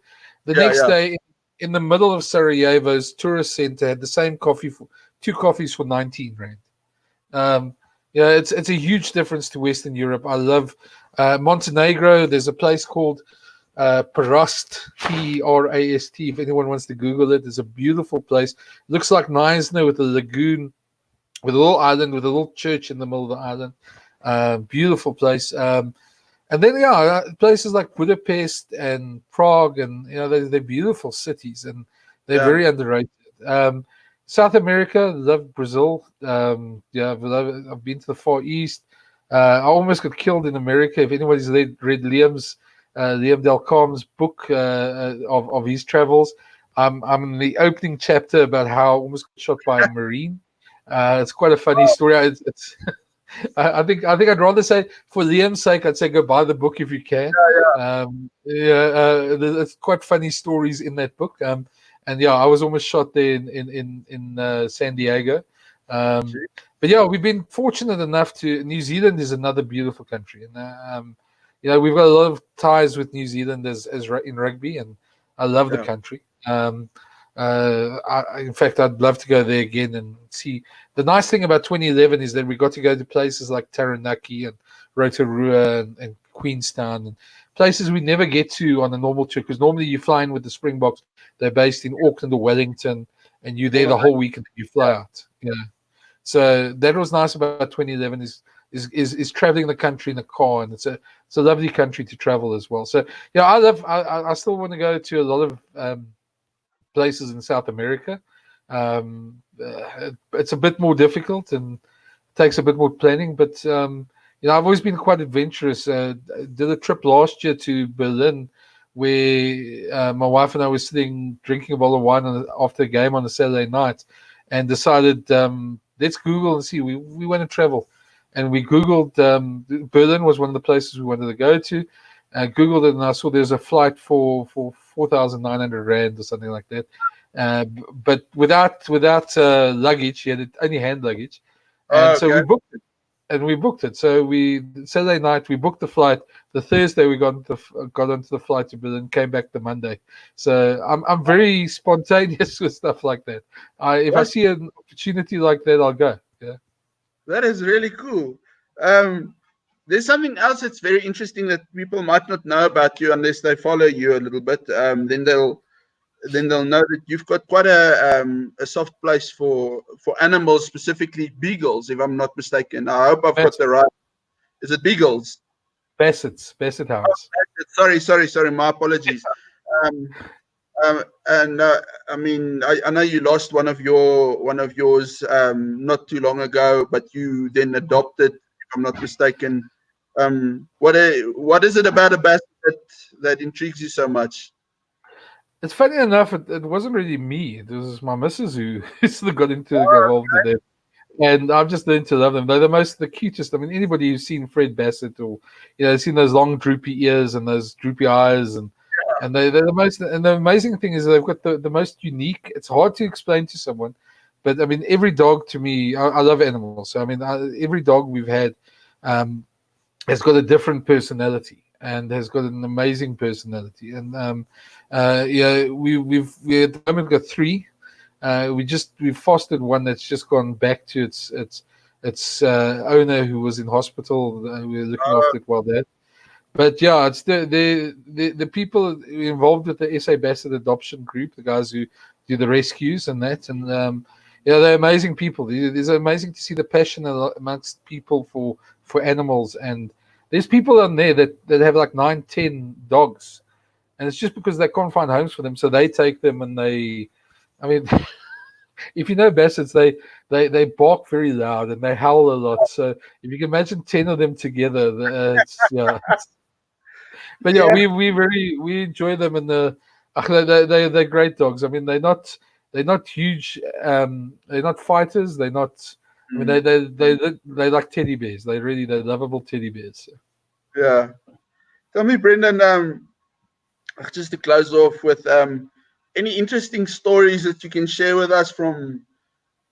The next day, in the middle of Sarajevo's tourist center, had the same coffee for 2 coffees for 19 Rand. It's a huge difference to Western Europe. I love Montenegro. There's a place called Prast, Prast. If anyone wants to Google it, it's a beautiful place. Looks like Neisner with a lagoon, with a little island, with a little church in the middle of the island. Beautiful place. And then, places like Budapest and Prague, and they're beautiful cities, and they're very underrated. South America, love Brazil. I've been to the Far East. I almost got killed in America. If anybody's read Liam Del Carme's book of his travels, I'm in the opening chapter about how I almost got shot by a Marine. It's quite a funny story. I think I'd rather say, for Liam's sake, I'd say go buy the book if you can. There's quite funny stories in that book. I was almost shot there in San Diego. But we've been fortunate enough to. New Zealand is another beautiful country, and we've got a lot of ties with New Zealand as in rugby, and I love the country. In fact, I'd love to go there again and see. The nice thing about 2011 is that we got to go to places like Taranaki and Rotorua and Queenstown, and places we never get to on a normal trip, because normally you fly in with the Springboks. They're based in Auckland or Wellington, and you're there the whole week and you fly out. So that was nice about 2011 is traveling the country in a car, and it's a lovely country to travel as well. So I still want to go to a lot of places in South America. It's a bit more difficult and takes a bit more planning, but I've always been quite adventurous. Did a trip last year to Berlin where my wife and I were sitting drinking a bottle of wine after a game on a Saturday night, and decided let's Google and see. We want to travel, and we Googled. Berlin was one of the places we wanted to go to. Googled it, and I saw there's a flight for 4,900 Rand or something like that. But without luggage, you had only hand luggage, and so we booked it. So Saturday night we booked the flight. The Thursday we got onto the flight to Berlin, came back the Monday. So I'm very spontaneous with stuff like that. If I see an opportunity like that, I'll go. Yeah, that is really cool. There's something else that's very interesting that people might not know about you unless they follow you a little bit. Then they'll know that you've got quite a soft place for animals, specifically beagles, if I'm not mistaken. I hope I've got the right. Is it beagles? Basset hounds. Oh, sorry. My apologies. I know you lost one of yours not too long ago, but you then adopted, if I'm not mistaken. What is it about a basset that intrigues you so much? It's funny enough, it wasn't really me. It was my missus who sort of got involved with them. And I've just learned to love them. They're the cutest. I mean, anybody who's seen Fred Bassett or seen those long droopy ears and those droopy eyes, and they're the most. And the amazing thing is they've got the most unique. It's hard to explain to someone. But I mean, every dog to me, I love animals. So I mean, every dog we've had has got a different personality and has got an amazing personality. And we at the moment got 3. We've fostered one that's just gone back to its owner who was in hospital. We were looking after it while there. But yeah, it's the people involved with the SA Basset adoption group, the guys who do the rescues and that, and they're amazing people. It's amazing to see the passion amongst people for animals, and there's people on there that have like 9, 10 dogs, and it's just because they can't find homes for them, so they take them and they, I mean. If you know Bassets, they bark very loud and they howl a lot. So if you can imagine 10 of them together, But yeah, we enjoy them, and they're great dogs. I mean, they're not huge. They're not fighters. They're not. I mean, they like teddy bears. They're lovable teddy bears. Yeah. Tell me, Brenden. Just to close off with any interesting stories that you can share with us from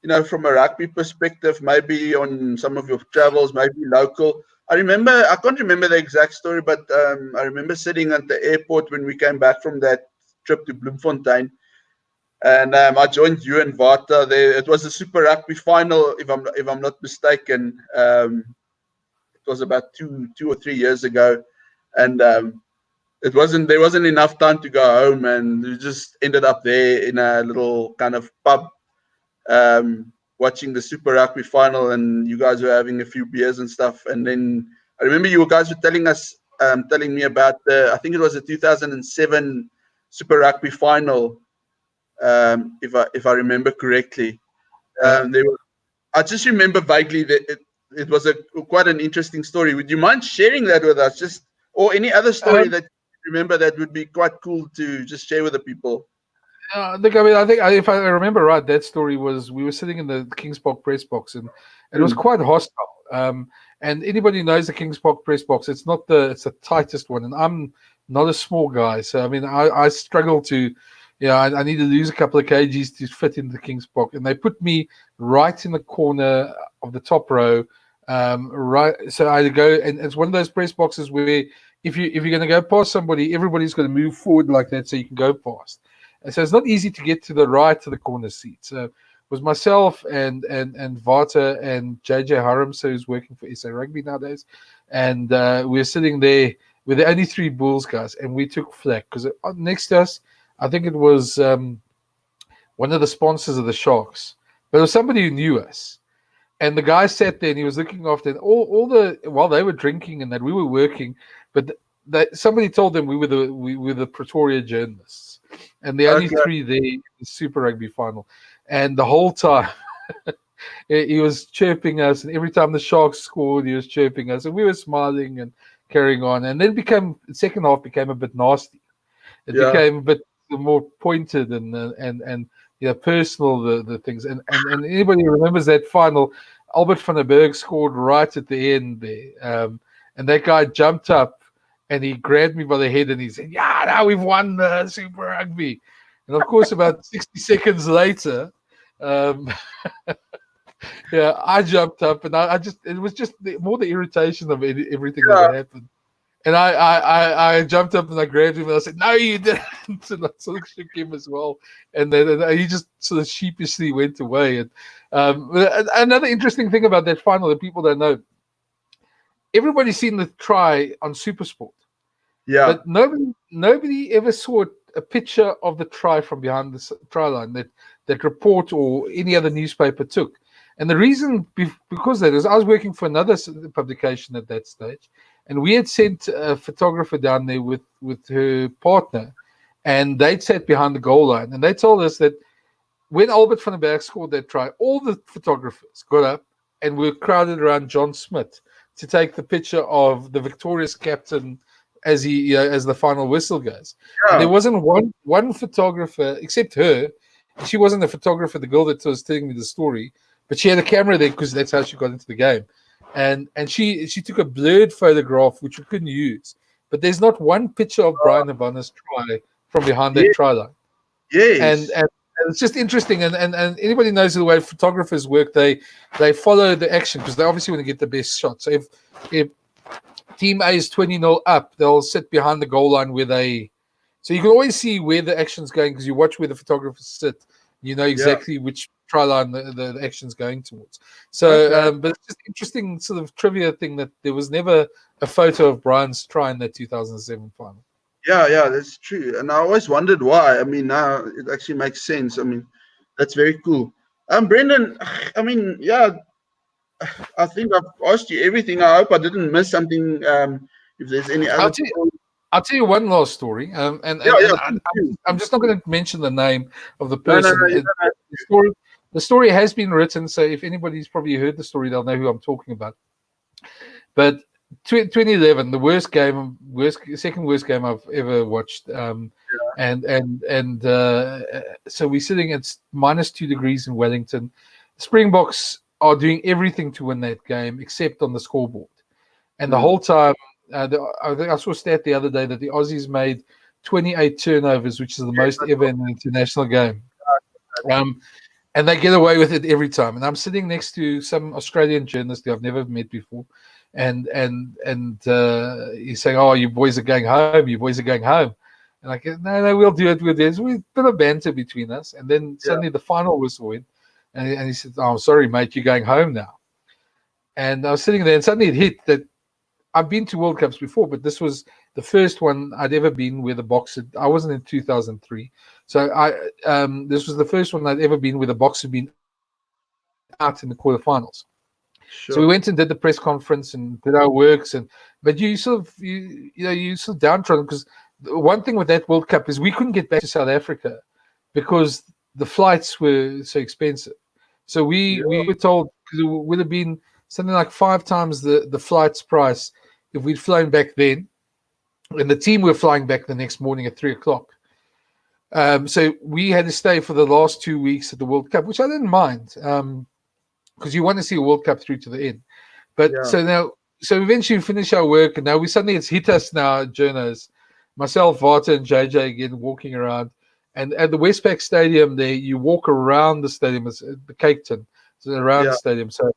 a rugby perspective, maybe on some of your travels, maybe local. I can't remember the exact story, but I remember sitting at the airport when we came back from that trip to Bloemfontein, and I joined you and Vata there. It was a Super Rugby final, if I'm not mistaken. It was about 2 or 3 years ago, and there wasn't enough time to go home, and we just ended up there in a little kind of pub, watching the Super Rugby final, and you guys were having a few beers and stuff. And then I remember you guys were telling me about I think it was the 2007 Super Rugby final, if I remember correctly. I just remember vaguely that it was quite an interesting story. Would you mind sharing that with us, or any other story that you remember that would be quite cool to just share with the people? I think if I remember right, that story was we were sitting in the Kings Park press box, and it was quite hostile. And anybody who knows the Kings Park press box, it's the tightest one, and I'm not a small guy, so I mean I struggle to, I need to lose a couple of kgs to fit into the Kings Park, and they put me right in the corner of the top row, right. So I go, and it's one of those press boxes where if you're going to go past somebody, everybody's going to move forward like that so you can go past. And so it's not easy to get to the right of the corner seat. So it was myself and Vata and JJ Harams, who's working for SA Rugby nowadays. And we were sitting there with the only 3 Bulls guys, and we took flack because next to us, I think it was one of the sponsors of the Sharks, but it was somebody who knew us. And the guy sat there and he was looking after it. While they were drinking and that we were working, but somebody told them we were the Pretoria journalists. And the only 3 there in the Super Rugby final. And the whole time, he was chirping us. And every time the Sharks scored, he was chirping us. And we were smiling and carrying on. And then the second half became a bit nasty. It became a bit more pointed and personal, the things. And anybody who remembers that final, Albert van der Berg scored right at the end there. And that guy jumped up. And he grabbed me by the head and he said, "Yeah, now we've won the Super Rugby." And of course, about 60 seconds later, I jumped up and it was just more the irritation of everything that happened. And I jumped up and I grabbed him and I said, "No, you didn't." And I sort of shook him as well. And then he just sort of sheepishly went away. And another interesting thing about that final that people don't know, everybody's seen the try on SuperSport. Yeah. But nobody ever saw a picture of the try from behind the try line that Report or any other newspaper took. And the reason because that is I was working for another publication at that stage, and we had sent a photographer down there with her partner, and they'd sat behind the goal line, and they told us that when Albert van der Berg scored that try, all the photographers got up and were crowded around John Smith to take the picture of the victorious captain as the final whistle goes. Yeah. And there wasn't one photographer except her. She wasn't a photographer, the girl that was telling me the story, but she had a camera there because that's how she got into the game. And she took a blurred photograph which we couldn't use. But there's not one picture of Brian Havana's try from behind that try line. Yes. it's just interesting, and anybody knows the way photographers work. They follow the action because they obviously want to get the best shot. So if team A is 20-0 up, they'll sit behind the goal line so you can always see where the action's going because you watch where the photographers sit. You know exactly which try line the action's going towards. So, but it's just interesting sort of trivia thing that there was never a photo of Brian's try in that 2007 final. Yeah, that's true. And I always wondered why. I mean, now it actually makes sense. I mean, that's very cool. Brenden, I mean, yeah, I think I've asked you everything. I hope I didn't miss something. If there's any other. I'll tell you one last story. I'm just not going to mention the name of the person. The story has been written, so if anybody's probably heard the story, they'll know who I'm talking about. But 2011, the second worst game I've ever watched. So we're sitting at -2 degrees in Wellington. The Springboks are doing everything to win that game except on the scoreboard. And the whole time, I saw a stat the other day that the Aussies made 28 turnovers, which is the most ever in an international game. And they get away with it every time. And I'm sitting next to some Australian journalist who I've never met before. And he's saying, "Oh, you boys are going home. You boys are going home." And I go, "No, we'll do it. There's a bit of banter between us." And then suddenly the final whistle went. And he said, "Oh, I'm sorry, mate. You're going home now." And I was sitting there, and suddenly it hit that I've been to World Cups before, but this was the first one I'd ever been where the Boks I wasn't in 2003. So this was the first one I'd ever been where the Boks had been out in the quarterfinals. Sure. So we went and did the press conference and did our works, but you sort of downtrodden because one thing with that World Cup is we couldn't get back to South Africa because the flights were so expensive. So we were told because it would have been something like 5 times the flight's price if we'd flown back then, and the team were flying back the next morning at 3:00. So we had to stay for the last 2 weeks at the World Cup, which I didn't mind because you want to see a World Cup through to the end. But so eventually we finish our work, and now it's hit us now, journos, myself, Vata, and JJ again walking around. And at the Westpac Stadium, there you walk around the stadium, it's the Cape Town, so around the stadium. So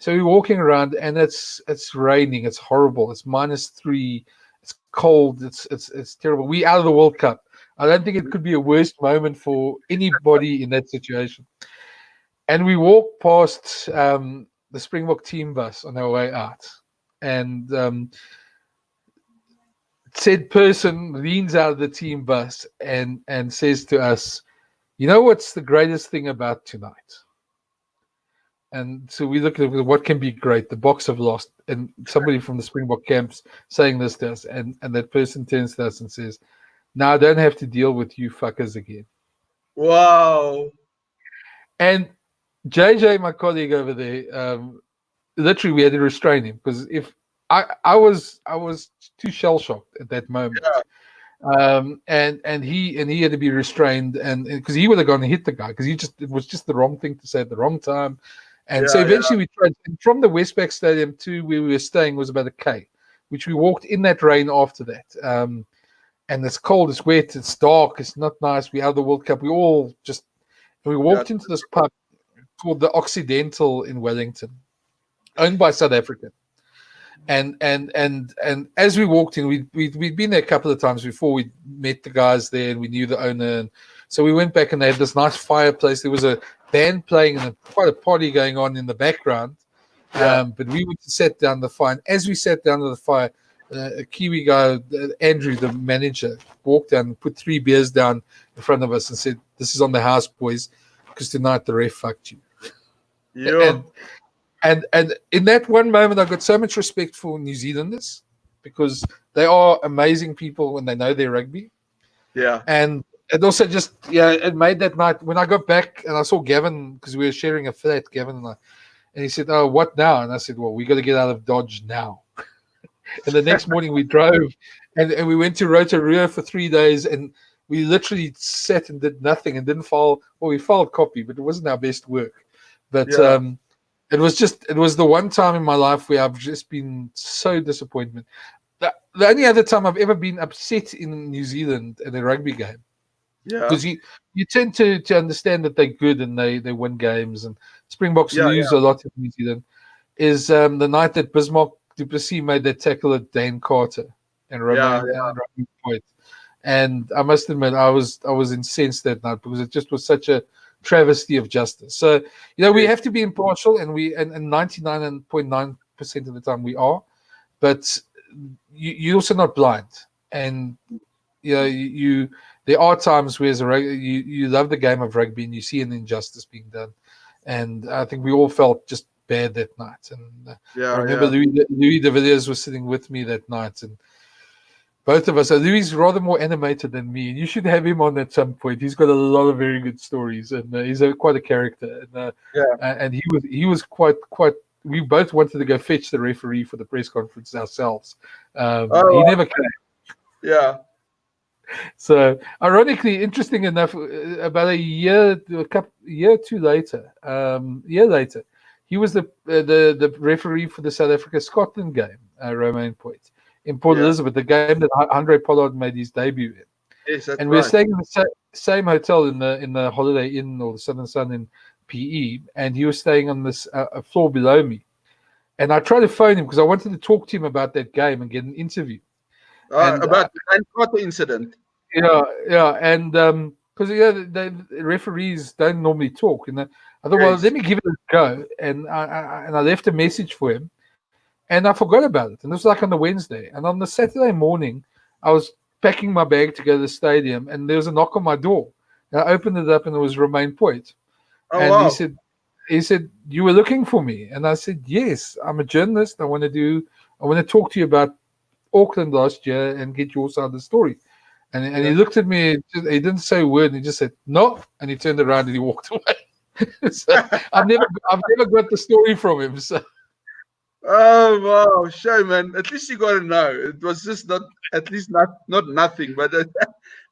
we're walking around, and it's raining. It's horrible. It's -3. It's cold. It's terrible. We out of the World Cup. I don't think it could be a worse moment for anybody in that situation. And we walk past the Springbok team bus on our way out, and said person leans out of the team bus and says to us, "You know what's the greatest thing about tonight?" And so we look at what can be great. The Boks have lost, and somebody from the Springbok camps saying this to us, and that person turns to us and says, "Now I don't have to deal with you fuckers again." Wow. And JJ, my colleague over there, literally we had to restrain him because if I was too shell shocked at that moment. And he had to be restrained, and because he would have gone and hit the guy because it was just the wrong thing to say at the wrong time. And so eventually we tried, from the Westpac Stadium to where we were staying was about 1 K, which we walked in that rain after that. And it's cold, it's wet, it's dark, it's not nice. We out of the World Cup. We walked into this pub called the Occidental in Wellington, owned by South Africa. And as we walked in, we'd been there a couple of times before. We met the guys there, and we knew the owner. And so we went back, and they had this nice fireplace. There was a band playing and quite a party going on in the background. But we went to sit down the fire. And as we sat down to the fire, a Kiwi guy, Andrew, the manager, walked down and put 3 beers down in front of us and said, "This is on the house, boys, because tonight the ref fucked you." Yeah. And in that one moment, I got so much respect for New Zealanders because they are amazing people when they know their rugby. Yeah. And it also just, it made that night when I got back and I saw Gavin, because we were sharing a flat, Gavin and I, and he said, "Oh, what now?" And I said, "Well, we got to get out of Dodge now." And the next morning we drove and we went to Rotorua for 3 days, and we literally sat and did nothing and didn't file. Well, we filed copy, but it wasn't our best work. But it was the one time in my life where I've just been so disappointed. The only other time I've ever been upset in New Zealand at a rugby game Yeah. because you tend to understand that they're good and they win games, and Springboks lose a lot in New Zealand. Is the night that Bismarck du Plessis made that tackle at Dane Carter and Romain Point. And I must admit, I was incensed that night because it just was such a travesty of justice. So, we have to be impartial, and 99.9% of the time we are, but you're also not blind. And there are times where you love the game of rugby and you see an injustice being done, and I think we all felt just bad that night. And I remember Louis de Villiers was sitting with me that night, and both of us. Louis is rather more animated than me, and you should have him on at some point. He's got a lot of very good stories, and he's quite a character. And he was quite. We both wanted to go fetch the referee for the press conference ourselves. He never came. Yeah. So, ironically, interesting enough, about a year or two later, he was the referee for the South Africa-Scotland game, Romain Point, in Port Elizabeth, the game that Andre Pollard made his debut in. Yes, that's and we were staying in the same hotel in the Holiday Inn or the Southern Sun in PE, and he was staying on this a floor below me. And I tried to phone him because I wanted to talk to him about that game and get an interview. About the Dan Carter incident. Yeah, and because the referees don't normally talk, and I thought, well, let me give it a go, and I left a message for him, and I forgot about it, and it was like on the Wednesday, and on the Saturday morning, I was packing my bag to go to the stadium, and there was a knock on my door, and I opened it up, and it was Romain Point, He said, you were looking for me, and I said, yes, I'm a journalist. I want to talk to you about Auckland last year and get your side of the story. And he looked at me, he didn't say a word, and he just said, no, and he turned around and he walked away. So I've never got the story from him. So. Oh, wow, shame, man. At least you got to know. It was just not nothing, but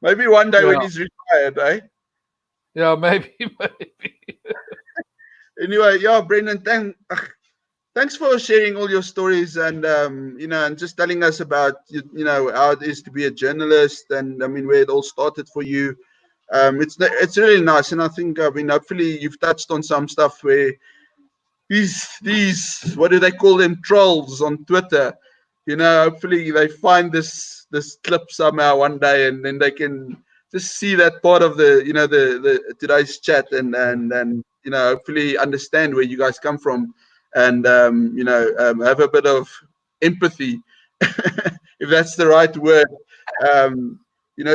maybe one day when he's retired, eh? Yeah, maybe. Anyway, Brenden, thanks for sharing all your stories and and just telling us about how it is to be a journalist, and I mean where it all started for you. It's really nice, and I think hopefully you've touched on some stuff where these what do they call them, trolls on Twitter, hopefully they find this clip somehow one day, and then they can just see that part of the the today's chat, and hopefully understand where you guys come from, and have a bit of empathy, if that's the right word,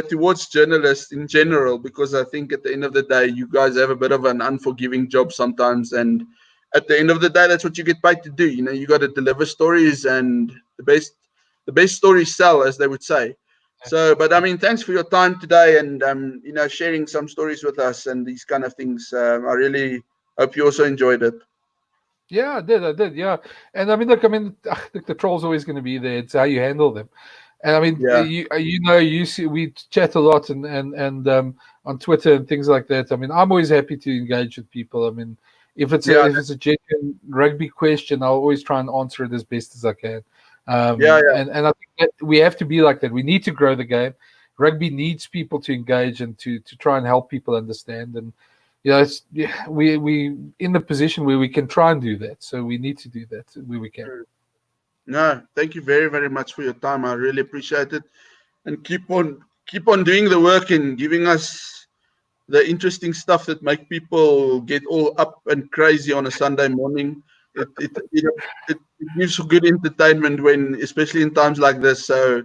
towards journalists in general, because I think at the end of the day, you guys have a bit of an unforgiving job sometimes, and at the end of the day, that's what you get paid to do. You got to deliver stories, and the best stories sell, as they would say. So, but I mean, thanks for your time today, and sharing some stories with us and these kind of things. I really hope you also enjoyed it. Yeah, I did. Yeah, and I mean, look, the troll's always going to be there. It's how you handle them. And I mean, you see, we chat a lot and on Twitter and things like that. I mean, I'm always happy to engage with people. I mean, if it's a genuine rugby question, I'll always try and answer it as best as I can. And I think that we have to be like that. We need to grow the game. Rugby needs people to engage and to try and help people understand. And we in the position where we can try and do that. So we need to do that where we can. No, thank you very, very much for your time. I really appreciate it, and keep on doing the work and giving us the interesting stuff that make people get all up and crazy on a Sunday morning. It gives good entertainment especially in times like this. So,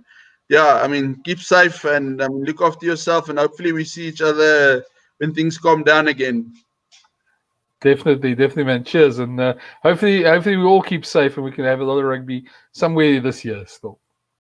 I mean, keep safe and look after yourself, and hopefully we see each other when things calm down again. Definitely, man. Cheers, and hopefully we all keep safe and we can have a lot of rugby somewhere this year still.